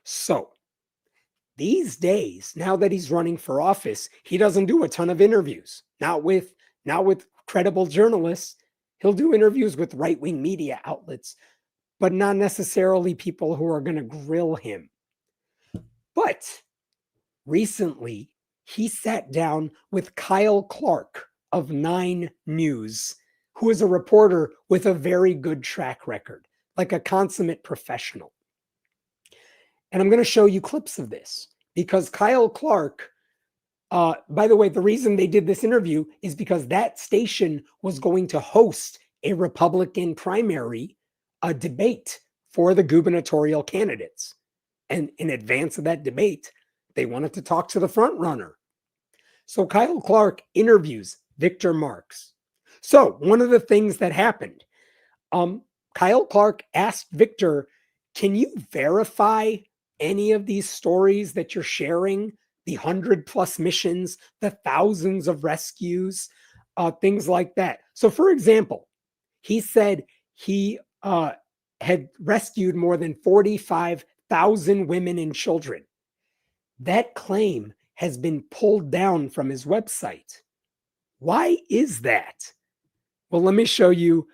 so these days, now that he's running for office, he doesn't do a ton of interviews. Not with credible journalists. He'll do interviews with right-wing media outlets, but not necessarily people who are going to grill him. But recently, he sat down with Kyle Clark of 9 News, who is a reporter with a very good track record, like a consummate professional. And I'm going to show you clips of this because Kyle Clark, by the way, the reason they did this interview is because that station was going to host a Republican primary, a debate for the gubernatorial candidates. And in advance of that debate, they wanted to talk to the front runner. So Kyle Clark interviews Victor Marx. So one of the things that happened, Kyle Clark asked Victor, can you verify any of these stories that you're sharing, the 100+ missions, the thousands of rescues, things like that? So for example, he said he had rescued more than 45,000 women and children. That claim has been pulled down from his website. Why is that? Well, let me show you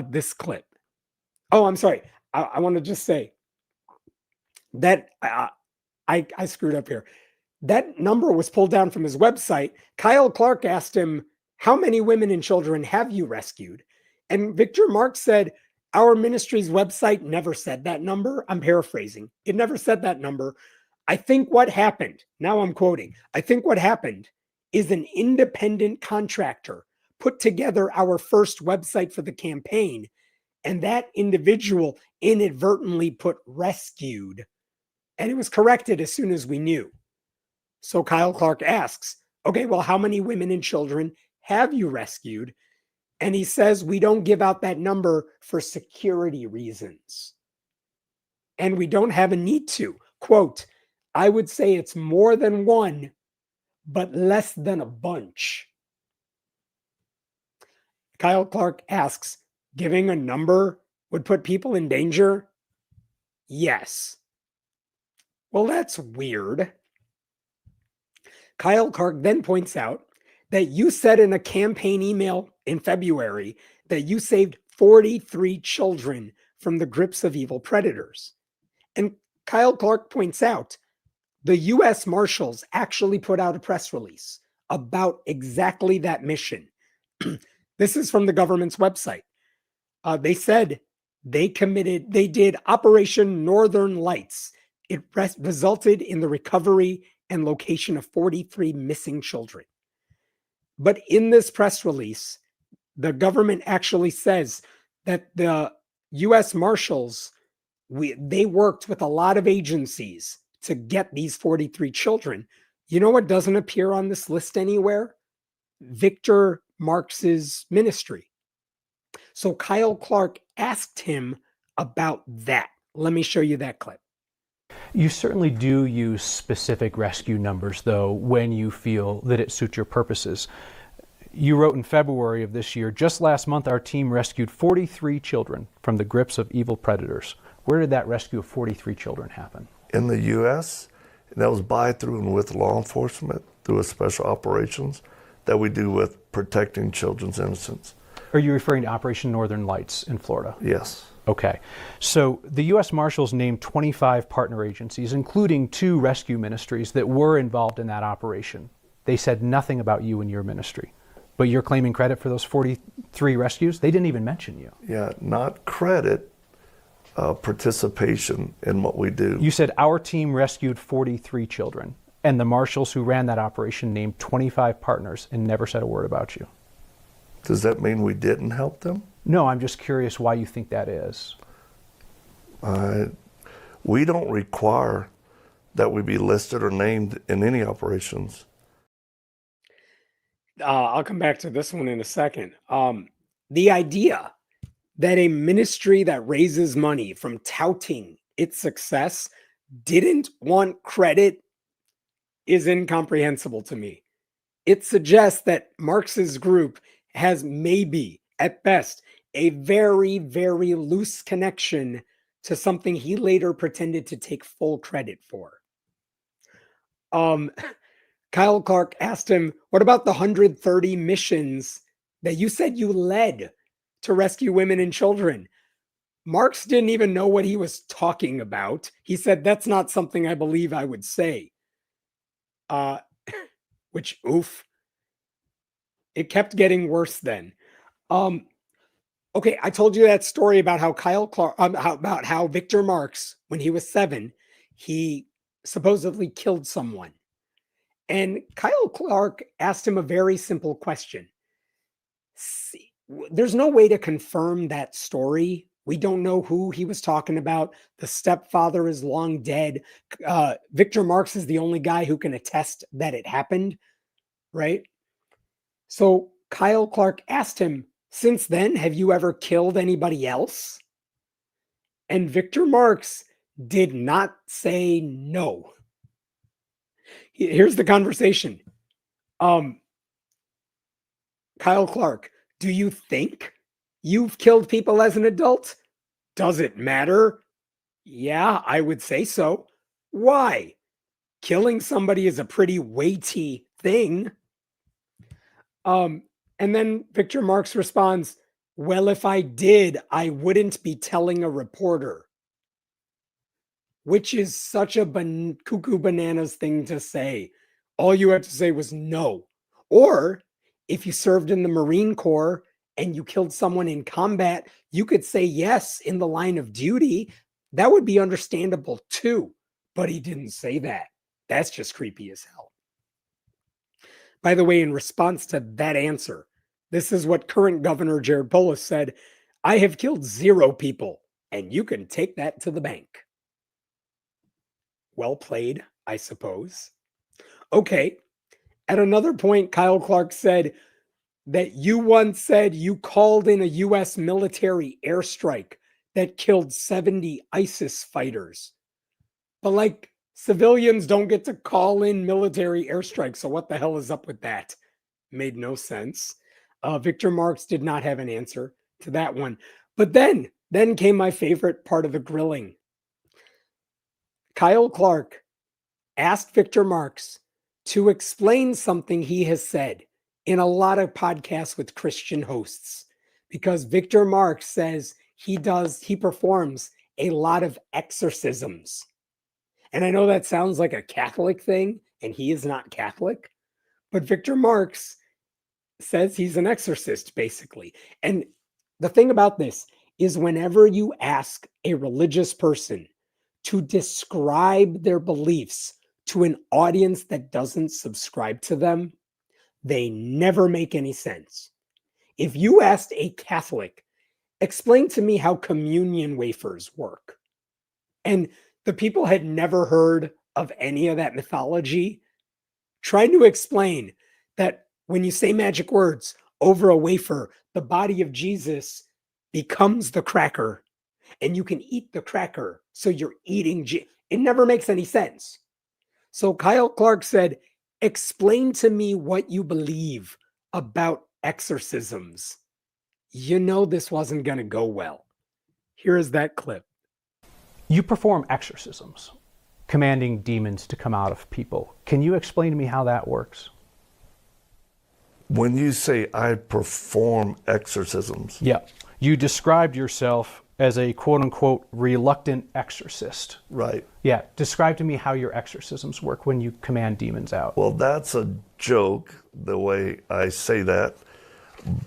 this clip. Oh, I'm sorry. I want to just say that I screwed up here. That number was pulled down from his website. Kyle Clark asked him, how many women and children have you rescued? And Victor Marx said, our ministry's website never said that number. I'm paraphrasing. It never said that number. I think what happened, now I'm quoting, I think what happened is an independent contractor put together our first website for the campaign, and that individual inadvertently put rescued, and it was corrected as soon as we knew. So Kyle Clark asks, okay, well, how many women and children have you rescued? And he says, we don't give out that number for security reasons. And we don't have a need to. Quote, I would say it's more than one, but less than a bunch. Kyle Clark asks, giving a number would put people in danger? Yes. Well, that's weird. Kyle Clark then points out that you said in a campaign email in February that you saved 43 children from the grips of evil predators. And Kyle Clark points out the U.S. Marshals actually put out a press release about exactly that mission. This is from the government's website. They said they did Operation Northern Lights. It resulted in the recovery and location of 43 missing children. But in this press release, the government actually says that the U.S. Marshals, they worked with a lot of agencies to get these 43 children. You know what doesn't appear on this list anywhere? Victor Marx's ministry. So Kyle Clark asked him about that. Let me show you that clip. You certainly do use specific rescue numbers, though, when you feel that it suits your purposes. You wrote in February of this year, just last month our team rescued 43 children from the grips of evil predators. Where did that rescue of 43 children happen? In the U.S., that was by, through, and with law enforcement through a special operations that we do with protecting children's innocence. Are you referring to Operation Northern Lights in Florida? Yes. Okay. So the U.S. Marshals named 25 partner agencies, including 2 rescue ministries that were involved in that operation. They said nothing about you and your ministry. But you're claiming credit for those 43 rescues? They didn't even mention you. Yeah, not credit, participation in what we do. You said our team rescued 43 children, and the marshals who ran that operation named 25 partners and never said a word about you. Does that mean we didn't help them? No, I'm just curious why you think that is. We don't require that we be listed or named in any operations. I'll come back to this one in a second. The idea that a ministry that raises money from touting its success didn't want credit is incomprehensible to me. It suggests that Marx's group has maybe, at best, a very, very loose connection to something he later pretended to take full credit for. Kyle Clark asked him, what about the 130 missions that you said you led to rescue women and children? Marx didn't even know what he was talking about. He said, that's not something I believe I would say. Which, oof. It kept getting worse then. Okay, I told you that story about how about how Victor Marx, when he was 7, he supposedly killed someone. And Kyle Clark asked him a very simple question. See, there's no way to confirm that story. We don't know who he was talking about. The stepfather is long dead. Victor Marx is the only guy who can attest that it happened, right? So Kyle Clark asked him, since then, have you ever killed anybody else? And Victor Marx did not say no. Here's the conversation. Kyle Clark, do you think you've killed people as an adult? Does it matter? Yeah, I would say so. Why? Killing somebody is a pretty weighty thing. And then Victor Marx responds, well, if I did, I wouldn't be telling a reporter. Which is such a cuckoo bananas thing to say. All you had to say was no. Or if you served in the Marine Corps and you killed someone in combat, you could say yes in the line of duty. That would be understandable too. But he didn't say that. That's just creepy as hell. By the way, in response to that answer, this is what current Governor Jared Polis said. I have killed 0 people, and you can take that to the bank. Well played, I suppose. Okay. At another point, Kyle Clark said that you once said you called in a U.S. military airstrike that killed 70 ISIS fighters. But like, civilians don't get to call in military airstrikes, so what the hell is up with that? Made no sense. Victor Marx did not have an answer to that one. But then came my favorite part of the grilling. Kyle Clark asked Victor Marx to explain something he has said in a lot of podcasts with Christian hosts, because Victor Marx says he performs a lot of exorcisms. And I know that sounds like a Catholic thing, and he is not Catholic, but Victor Marx says he's an exorcist, basically. And the thing about this is, whenever you ask a religious person to describe their beliefs to an audience that doesn't subscribe to them, they never make any sense. If you asked a Catholic, explain to me how communion wafers work, and the people had never heard of any of that mythology, trying to explain that when you say magic words over a wafer, the body of Jesus becomes the cracker, and you can eat the cracker, so you're eating it never makes any sense. So Kyle Clark said, explain to me what you believe about exorcisms. You know this wasn't going to go well. Here is that clip. You perform exorcisms, commanding demons to come out of people. Can you explain to me how that works? When you say I perform exorcisms. Yeah. You described yourself as a quote-unquote reluctant exorcist. Right. Yeah. Describe to me how your exorcisms work when you command demons out. Well, that's a joke, the way I say that.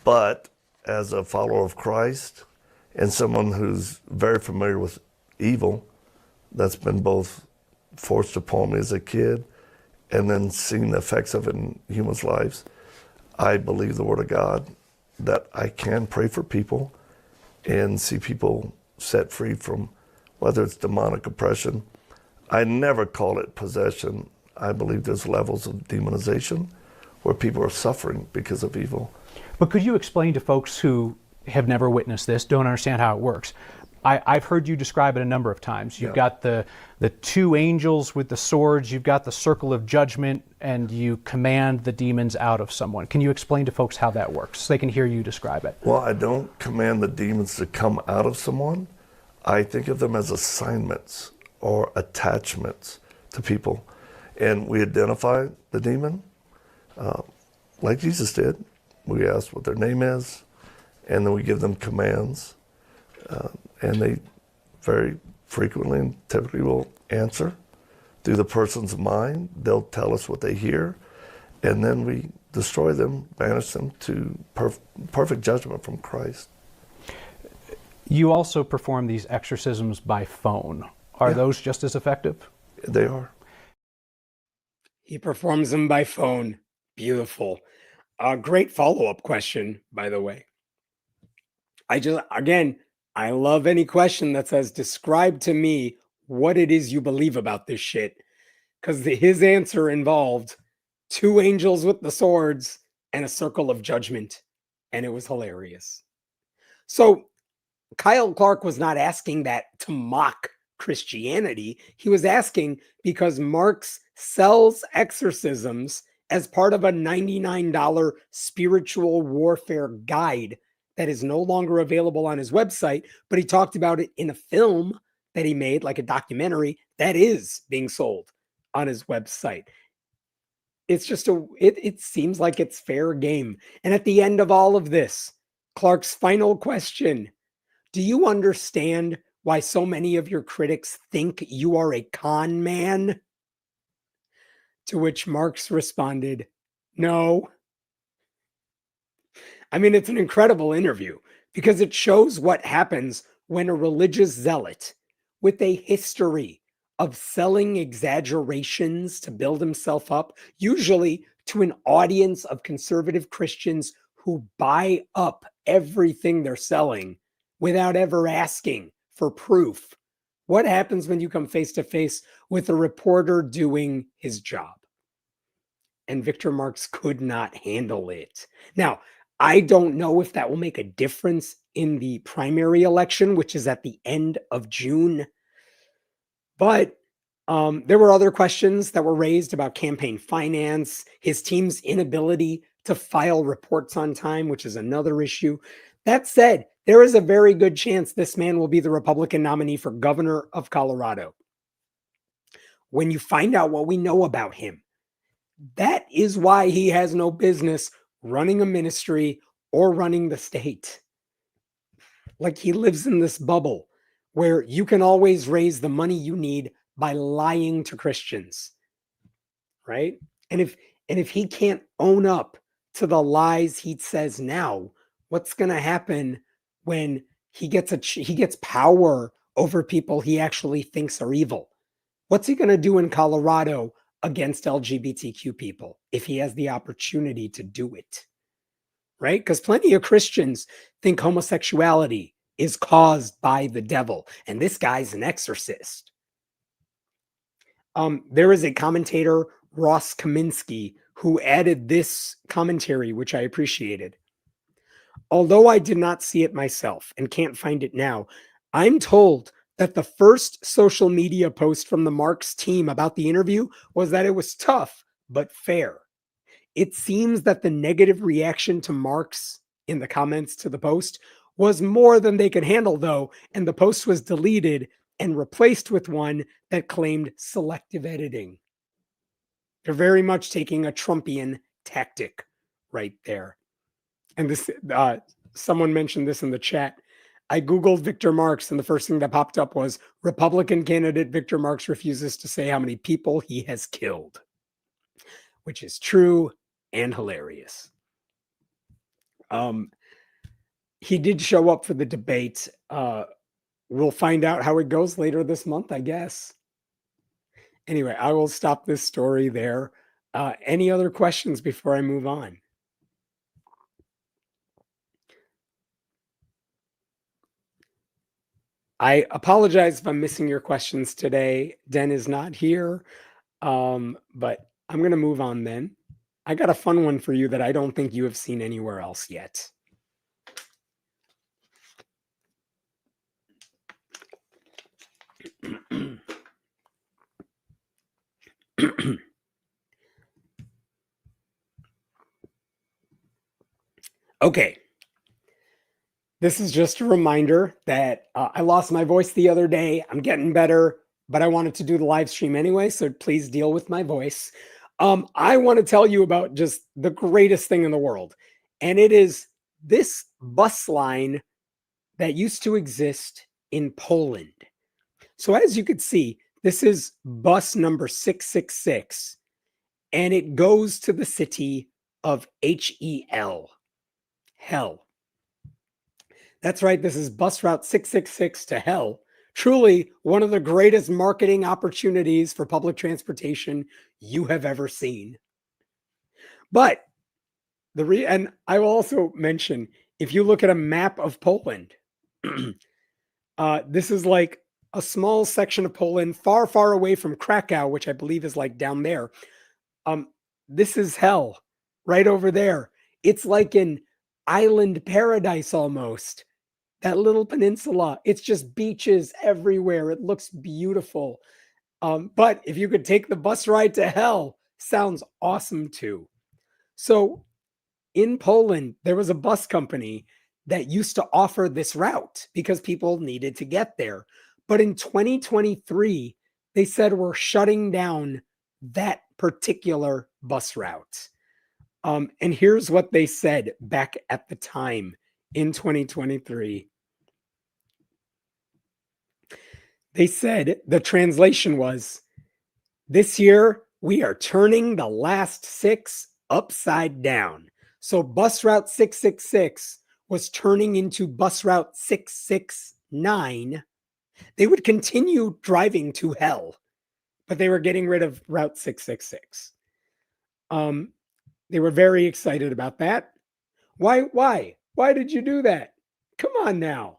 But as a follower of Christ and someone who's very familiar with evil, that's been both forced upon me as a kid and then seeing the effects of it in humans' lives, I believe the Word of God, that I can pray for people and see people set free from whether it's demonic oppression. I never call it possession. I believe there's levels of demonization where people are suffering because of evil. But could you explain to folks who have never witnessed this, don't understand how it works? I've heard you describe it a number of times. You've got the two angels with the swords, you've got the circle of judgment, and you command the demons out of someone. Can you explain to folks how that works so they can hear you describe it? Well, I don't command the demons to come out of someone. I think of them as assignments or attachments to people. And we identify the demon like Jesus did. We ask what their name is, and then we give them commands. And they very frequently and typically will answer through the person's mind. They'll tell us what they hear, and then we destroy them, banish them to perfect judgment from Christ. You also perform these exorcisms by phone. Are those just as effective? They are. He performs them by phone. Beautiful. A great follow-up question, by the way. I love any question that says, describe to me what it is you believe about this shit. Because his answer involved two angels with the swords and a circle of judgment. And it was hilarious. So Kyle Clark was not asking that to mock Christianity. He was asking because Marx sells exorcisms as part of a $99 spiritual warfare guide that is no longer available on his website, but he talked about it in a film that he made, like a documentary, that is being sold on his website. It's just it seems like it's fair game. And at the end of all of this, Clark's final question: do you understand why so many of your critics think you are a con man? To which Marx responded, no. I mean, it's an incredible interview because it shows what happens when a religious zealot with a history of selling exaggerations to build himself up, usually to an audience of conservative Christians who buy up everything they're selling without ever asking for proof. What happens when you come face to face with a reporter doing his job? And Victor Marx could not handle it. Now, I don't know if that will make a difference in the primary election, which is at the end of June. But there were other questions that were raised about campaign finance, his team's inability to file reports on time, which is another issue. That said, there is a very good chance this man will be the Republican nominee for governor of Colorado. When you find out what we know about him, that is why he has no business running a ministry or running the state. Like, he lives in this bubble where you can always raise the money you need by lying to Christians, right? And if he can't own up to the lies he says now, what's going to happen when he gets power over people he actually thinks are evil? What's he going to do in Colorado against LGBTQ people if he has the opportunity to do it? Right? Because plenty of Christians think homosexuality is caused by the devil, and this guy's an exorcist. There is a commentator, Ross Kaminsky, who added this commentary, which I appreciated. Although I did not see it myself and can't find it now, I'm told that the first social media post from the Marx team about the interview was that it was tough but fair. It seems that the negative reaction to Marx in the comments to the post was more than they could handle, though, and the post was deleted and replaced with one that claimed selective editing. They're very much taking a Trumpian tactic right there. And this, someone mentioned this in the chat. I Googled Victor Marx, and the first thing that popped up was Republican candidate Victor Marx refuses to say how many people he has killed, which is true and hilarious. He did show up for the debate. We'll find out how it goes later this month, I guess. Anyway, I will stop this story there. Any other questions before I move on? I apologize if I'm missing your questions today. Den is not here, but I'm going to move on then. I got a fun one for you that I don't think you have seen anywhere else yet. Okay. This is just a reminder that I lost my voice the other day. I'm getting better, but I wanted to do the live stream anyway, so please deal with my voice. I want to tell you about just the greatest thing in the world, and it is this bus line that used to exist in Poland. So as you can see, this is bus number 666, and it goes to the city of Hel. Hell. That's right. This is bus route 666 to hell. Truly one of the greatest marketing opportunities for public transportation you have ever seen. But and I will also mention, if you look at a map of Poland, this is like a small section of Poland, far, far away from Krakow, which I believe is like down there. This is hell right over there. It's like an island paradise almost. That little peninsula, it's just beaches everywhere. It looks beautiful. But if you could take the bus ride to hell, sounds awesome too. So in Poland, there was a bus company that used to offer this route because people needed to get there. But in 2023, they said we're shutting down that particular bus route. And here's what they said back at the time in 2023. They said the translation was, this year we are turning the last 6 upside down. So bus route 666 was turning into bus route 669. They would continue driving to hell, but they were getting rid of route 666. They were very excited about that. Why did you do that? Come on now.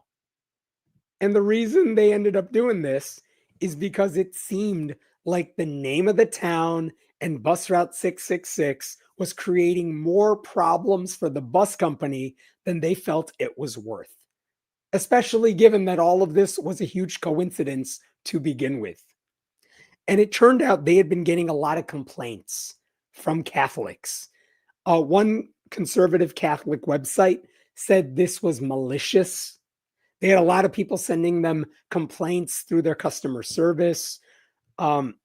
And the reason they ended up doing this is because it seemed like the name of the town and bus route 666 was creating more problems for the bus company than they felt it was worth, especially given that all of this was a huge coincidence to begin with. And it turned out they had been getting a lot of complaints from Catholics. One conservative Catholic website said this was malicious. They had a lot of people sending them complaints through their customer service. One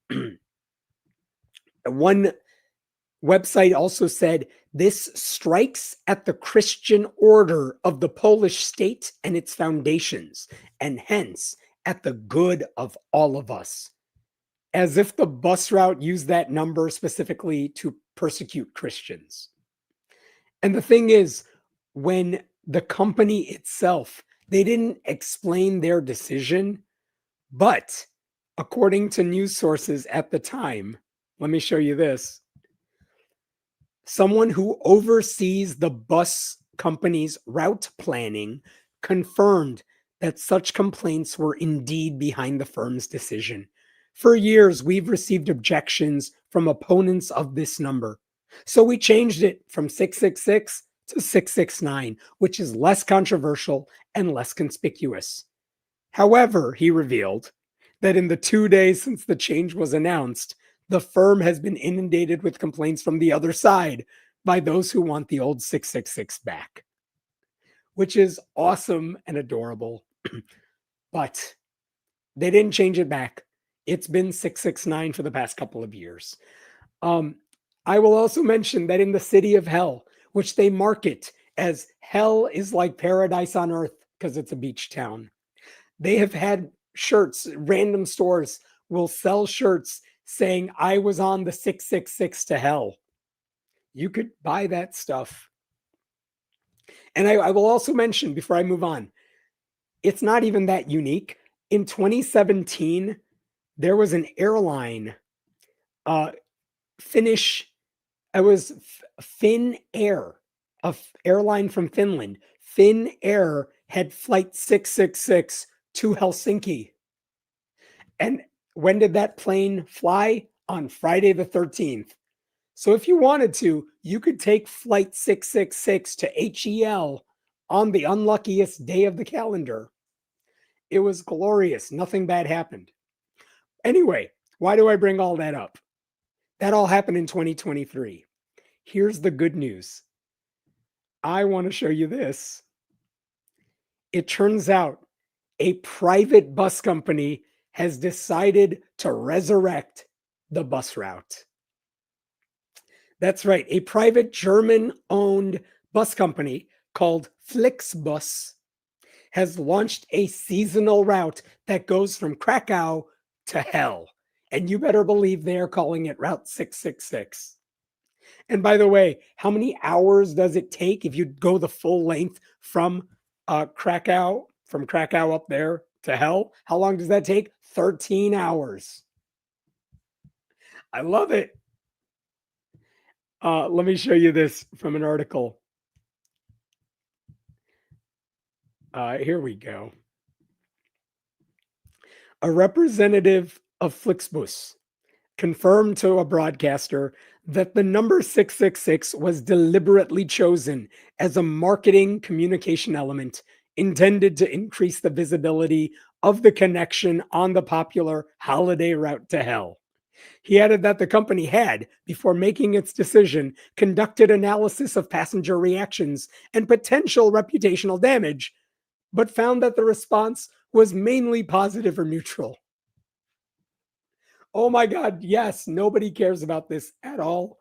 website also said this strikes at the Christian order of the Polish state and its foundations, and hence at the good of all of us. As if the bus route used that number specifically to persecute Christians. And the thing is, when the company itself, they didn't explain their decision, but according to news sources at the time, let me show you this. Someone who oversees the bus company's route planning confirmed that such complaints were indeed behind the firm's decision. For years, we've received objections from opponents of this number. So we changed it from 666 to 669, which is less controversial and less conspicuous. However, he revealed that in the 2 days since the change was announced, the firm has been inundated with complaints from the other side by those who want the old 666 back, which is awesome and adorable. But they didn't change it back. It's been 669 for the past couple of years. I will also mention that in the city of hell, which they market as hell is like paradise on earth because it's a beach town, they have had shirts, random stores will sell shirts saying, I was on the 666 to hell. You could buy that stuff. And I will also mention before I move on, it's not even that unique. In 2017, there was an airline, Finnish, it was Finn Air, a airline from Finland. Finn Air had flight 666 to Helsinki. And when did that plane fly? On Friday the 13th. So if you wanted to, you could take flight 666 to HEL on the unluckiest day of the calendar. It was glorious. Nothing bad happened. Anyway, why do I bring all that up? That all happened in 2023. Here's the good news. I want to show you this. It turns out a private bus company has decided to resurrect the bus route. That's right. A private German-owned bus company called Flixbus has launched a seasonal route that goes from Krakow to hell. And you better believe they're calling it Route 666. And by the way, how many hours does it take if you go the full length from Krakow up there to hell? How long does that take? 13 hours. I love it. Let me show you this from an article. Here we go. A representative of Flixbus confirmed to a broadcaster that the number 666 was deliberately chosen as a marketing communication element intended to increase the visibility of the connection on the popular holiday route to hell. He added that the company had, before making its decision, conducted analysis of passenger reactions and potential reputational damage, but found that the response was mainly positive or neutral. Oh my God, yes, nobody cares about this at all.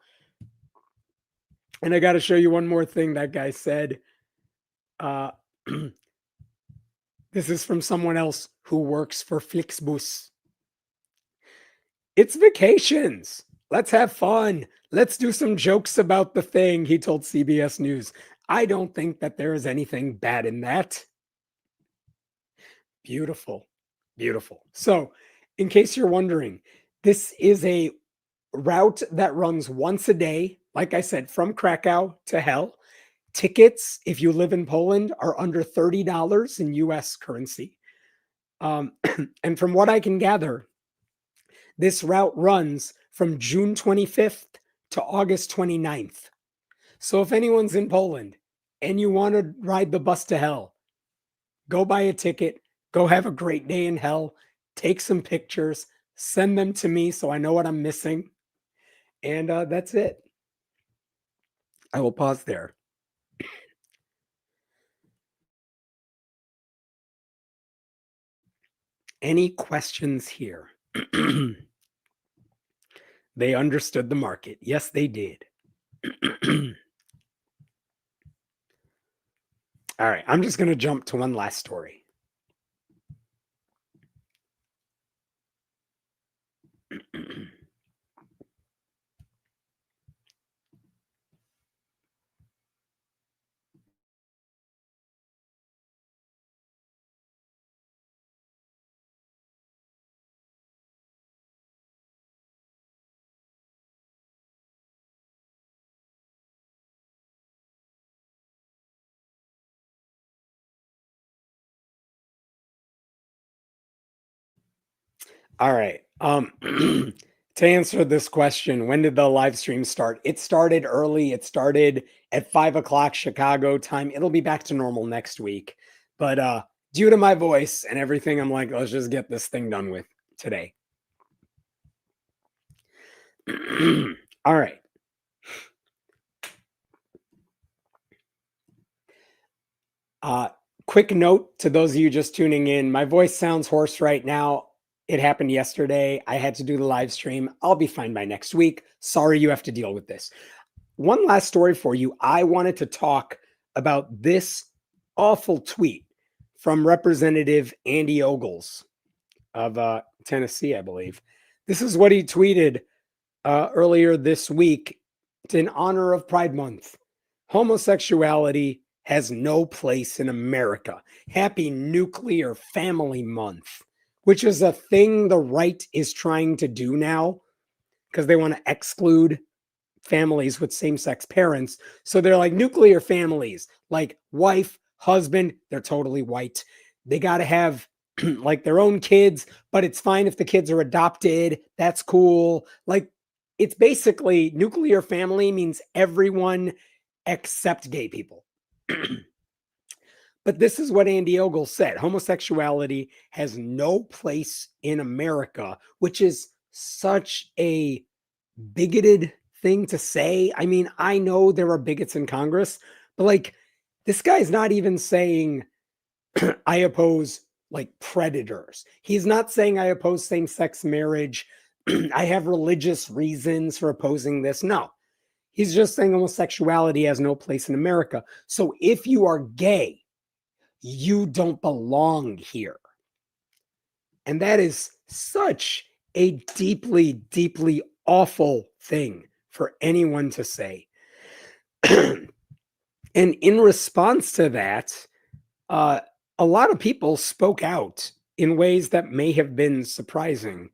And I got to show you one more thing that guy said. This is from someone else who works for Flixbus. It's vacations. Let's have fun. Let's do some jokes about the thing, he told CBS News. I don't think that there is anything bad in that. Beautiful. Beautiful. So, in case you're wondering, this is a route that runs once a day, like I said, from Krakow to hell. Tickets, if you live in Poland, are under $30 in US currency. And from what I can gather, this route runs from June 25th to August 29th. So if anyone's in Poland and you want to ride the bus to hell, go buy a ticket, go have a great day in hell, take some pictures, send them to me so I know what I'm missing. And that's it. I will pause there. Any questions here? They understood the market. Yes, they did. All right, I'm just going to jump to one last story. All right. To answer this question, when did the live stream start? It started early. It started at 5 o'clock Chicago time. It'll be back to normal next week. But due to my voice and everything, I'm like, let's just get this thing done with today. All right. Quick note to those of you just tuning in. My voice sounds hoarse right now. It happened yesterday. I had to do the live stream. I'll be fine by next week. Sorry you have to deal with this. One last story for you. I wanted to talk about this awful tweet from Representative Andy Ogles of Tennessee, I believe. This is what he tweeted earlier this week in honor of Pride Month. Homosexuality has no place in America. Happy Nuclear Family Month, which is a thing the right is trying to do now because they want to exclude families with same-sex parents. So they're like nuclear families, like wife, husband, they're totally white. They got to have like their own kids, but it's fine if the kids are adopted. That's cool. Like it's basically nuclear family means everyone except gay people. But this is what Andy Ogle said. Homosexuality has no place in America, which is such a bigoted thing to say. I mean, I know there are bigots in Congress, But like, this guy's not even saying I oppose like predators. He's not saying I oppose same-sex marriage. I have religious reasons for opposing this. No, he's just saying homosexuality has no place in America. So if you are gay, you don't belong here. And that is such a deeply, deeply awful thing for anyone to say. And in response to that, a lot of people spoke out in ways that may have been surprising.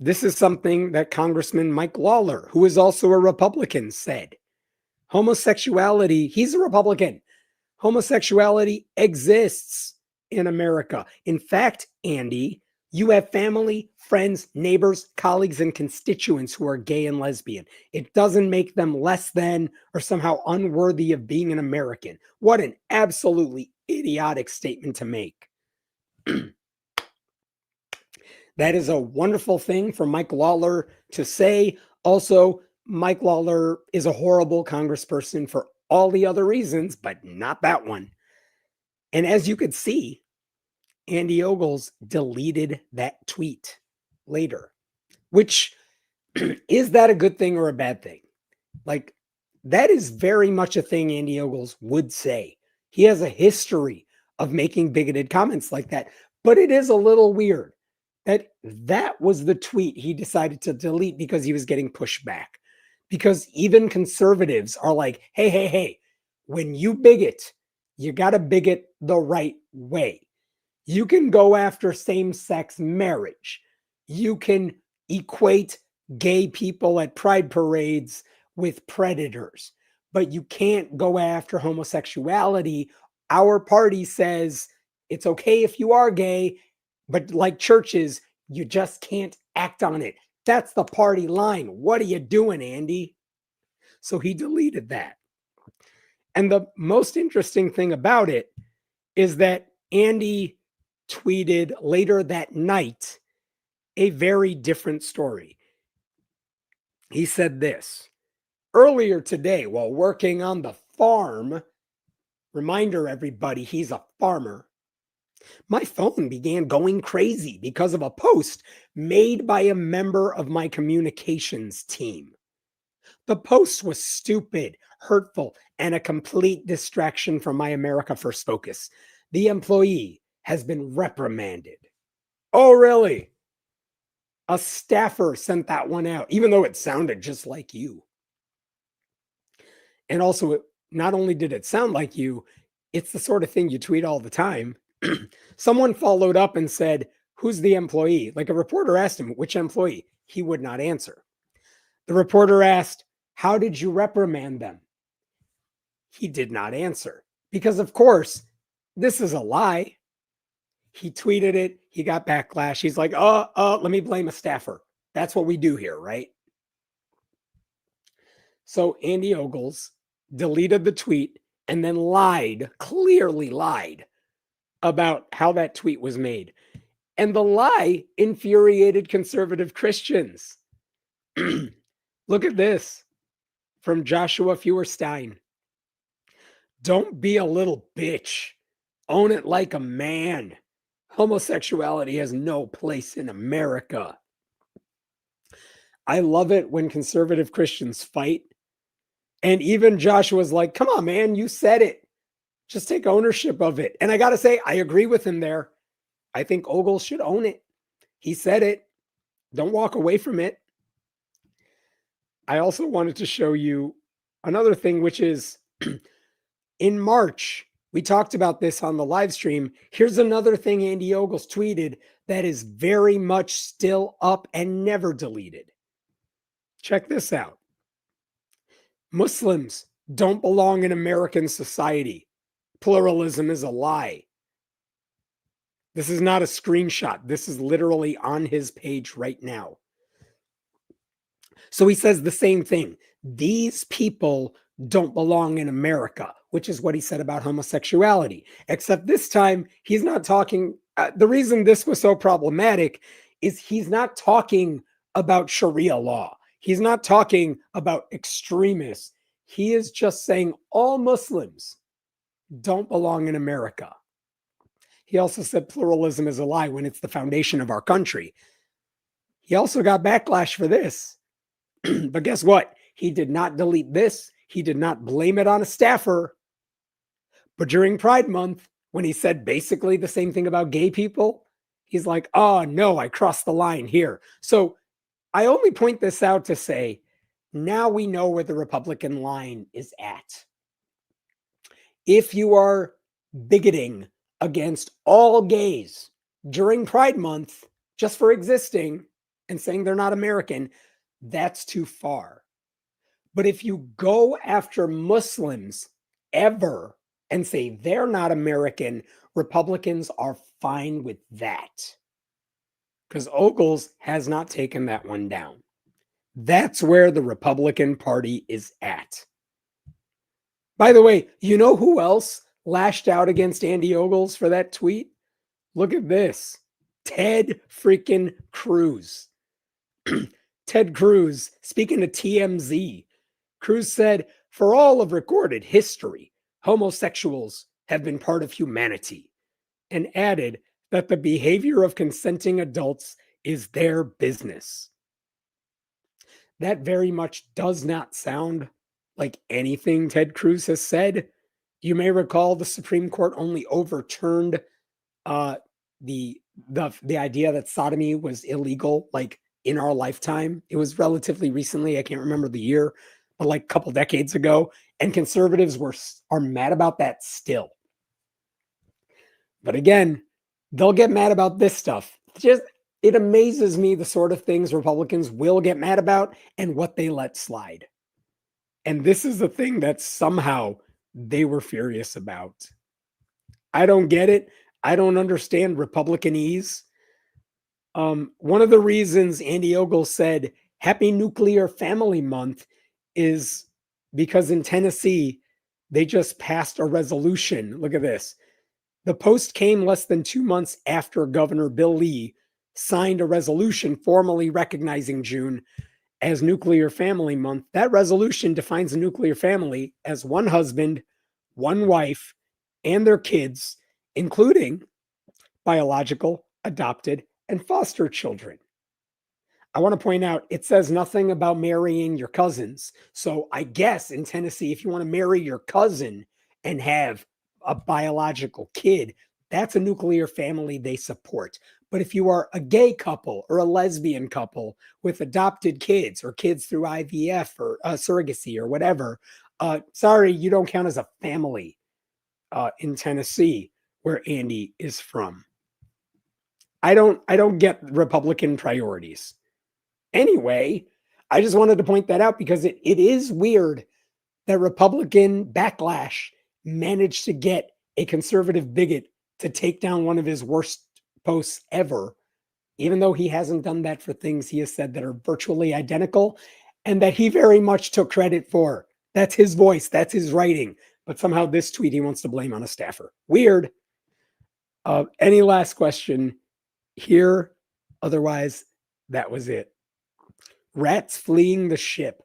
This is something that Congressman Mike Lawler, who is also a Republican, said. Homosexuality, he's a Republican. Homosexuality exists in America. In fact, Andy, you have family, friends, neighbors, colleagues, and constituents who are gay and lesbian. It doesn't make them less than or somehow unworthy of being an American. What an absolutely idiotic statement to make. That is a wonderful thing for Mike Lawler to say. Also, Mike Lawler is a horrible congressperson for all the other reasons, but not that one. And as you could see, Andy Ogles deleted that tweet later, which is that a good thing or a bad thing? Like, that is very much a thing Andy Ogles would say. He has a history of making bigoted comments like that, but it is a little weird that was the tweet he decided to delete because he was getting pushed back. Because even conservatives are like, hey, when you bigot, you got to bigot the right way. You can go after same-sex marriage. You can equate gay people at pride parades with predators, but you can't go after homosexuality. Our party says it's okay if you are gay, but like churches, you just can't act on it. That's the party line. What are you doing, Andy? So he deleted that. And the most interesting thing about it is that Andy tweeted later that night a very different story. He said this: earlier today, while working on the farm, reminder everybody, he's a farmer, my phone began going crazy because of a post made by a member of my communications team. The post was stupid, hurtful, and a complete distraction from my America First focus. The employee has been reprimanded. Oh, really? A staffer sent that one out, even though it sounded just like you. And also, not only did it sound like you, it's the sort of thing you tweet all the time. Someone followed up and said, who's the employee? Like a reporter asked him, which employee? He would not answer. The reporter asked, how did you reprimand them? He did not answer because, of course, this is a lie. He tweeted it. He got backlash. He's like, let me blame a staffer. That's what we do here, right? So Andy Ogles deleted the tweet and then clearly lied about how that tweet was made. And the lie infuriated conservative Christians. Look at this from Joshua Feuerstein. Don't be a little bitch. Own it like a man. Homosexuality has no place in America. I love it when conservative Christians fight. And even Joshua's like, come on, man, you said it. Just take ownership of it. And I got to say, I agree with him there. I think Ogles should own it. He said it. Don't walk away from it. I also wanted to show you another thing, which is in March, we talked about this on the live stream. Here's another thing Andy Ogles tweeted that is very much still up and never deleted. Check this out. Muslims don't belong in American society. Pluralism is a lie. This is not a screenshot. This is literally on his page right now. So he says the same thing. These people don't belong in America, which is what he said about homosexuality. Except this time, he's not talking. The reason this was so problematic is he's not talking about Sharia law. He's not talking about extremists. He is just saying all Muslims don't belong in America. He also said pluralism is a lie when it's the foundation of our country. He also got backlash for this. But guess what? He did not delete this. He did not blame it on a staffer. But during Pride Month, when he said basically the same thing about gay people, he's like, oh no, I crossed the line here. So I only point this out to say, now we know where the Republican line is at. If you are bigoting against all gays during Pride Month just for existing and saying they're not American, that's too far. But if you go after Muslims ever and say they're not American, Republicans are fine with that. Because Ogles has not taken that one down. That's where the Republican Party is at. By the way, you know who else lashed out against Andy Ogles for that tweet? Look at this. Ted freaking Cruz. Ted Cruz, speaking to TMZ, Cruz said, for all of recorded history, homosexuals have been part of humanity, and added that the behavior of consenting adults is their business. That very much does not sound like anything Ted Cruz has said. You may recall the Supreme Court only overturned the idea that sodomy was illegal, like in our lifetime. It was relatively recently. I can't remember the year, but like a couple decades ago. And conservatives are mad about that still. But again, they'll get mad about this stuff. It amazes me the sort of things Republicans will get mad about and what they let slide. And this is the thing that somehow they were furious about. I don't get it. I don't understand Republicanese. One of the reasons Andy Ogles said Happy Nuclear Family Month is because in Tennessee, they just passed a resolution. Look at this. The post came less than 2 months after Governor Bill Lee signed a resolution formally recognizing June as Nuclear Family Month. That resolution defines a nuclear family as one husband, one wife, and their kids, including biological, adopted, and foster children. I want to point out, it says nothing about marrying your cousins. So I guess in Tennessee, if you want to marry your cousin and have a biological kid, that's a nuclear family they support. But if you are a gay couple or a lesbian couple with adopted kids or kids through IVF or surrogacy or whatever, sorry, you don't count as a family in Tennessee, where Andy is from. I don't get Republican priorities. Anyway, I just wanted to point that out because it is weird that Republican backlash managed to get a conservative bigot to take down one of his worst posts ever, even though he hasn't done that for things he has said that are virtually identical and that he very much took credit for. That's his voice, that's his writing. But somehow this tweet he wants to blame on a staffer. Weird. Any last question here? Otherwise, that was it. Rats fleeing the ship.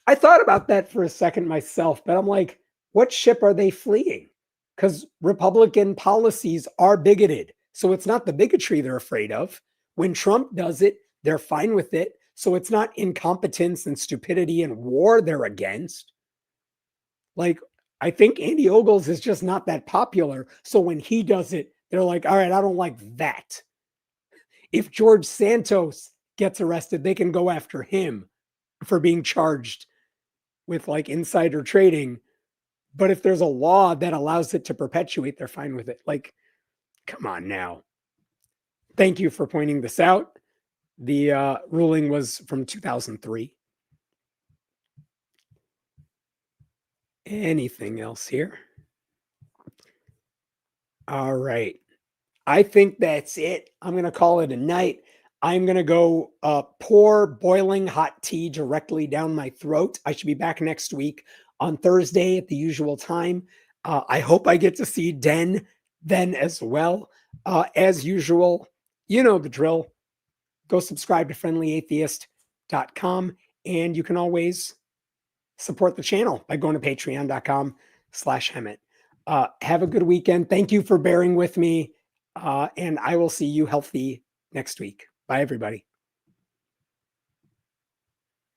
I thought about that for a second myself, but I'm like, what ship are they fleeing? Because Republican policies are bigoted. So it's not the bigotry they're afraid of. When Trump does it, they're fine with it. So it's not incompetence and stupidity and war they're against. Like, I think Andy Ogles is just not that popular. So when he does it, they're like, all right, I don't like that. If George Santos gets arrested, they can go after him for being charged with like insider trading. But if there's a law that allows it to perpetuate, they're fine with it. Like, come on now. Thank you for pointing this out. The ruling was from 2003. Anything else here? All right. I think that's it. I'm going to call it a night. I'm going to go pour boiling hot tea directly down my throat. I should be back next week on Thursday at the usual time. I hope I get to see Den then as well. As usual, you know the drill. Go subscribe to friendlyatheist.com, and you can always support the channel by going to patreon.com/Hemant. Have a good weekend. Thank you for bearing with me. And I will see you healthy next week. Bye, everybody.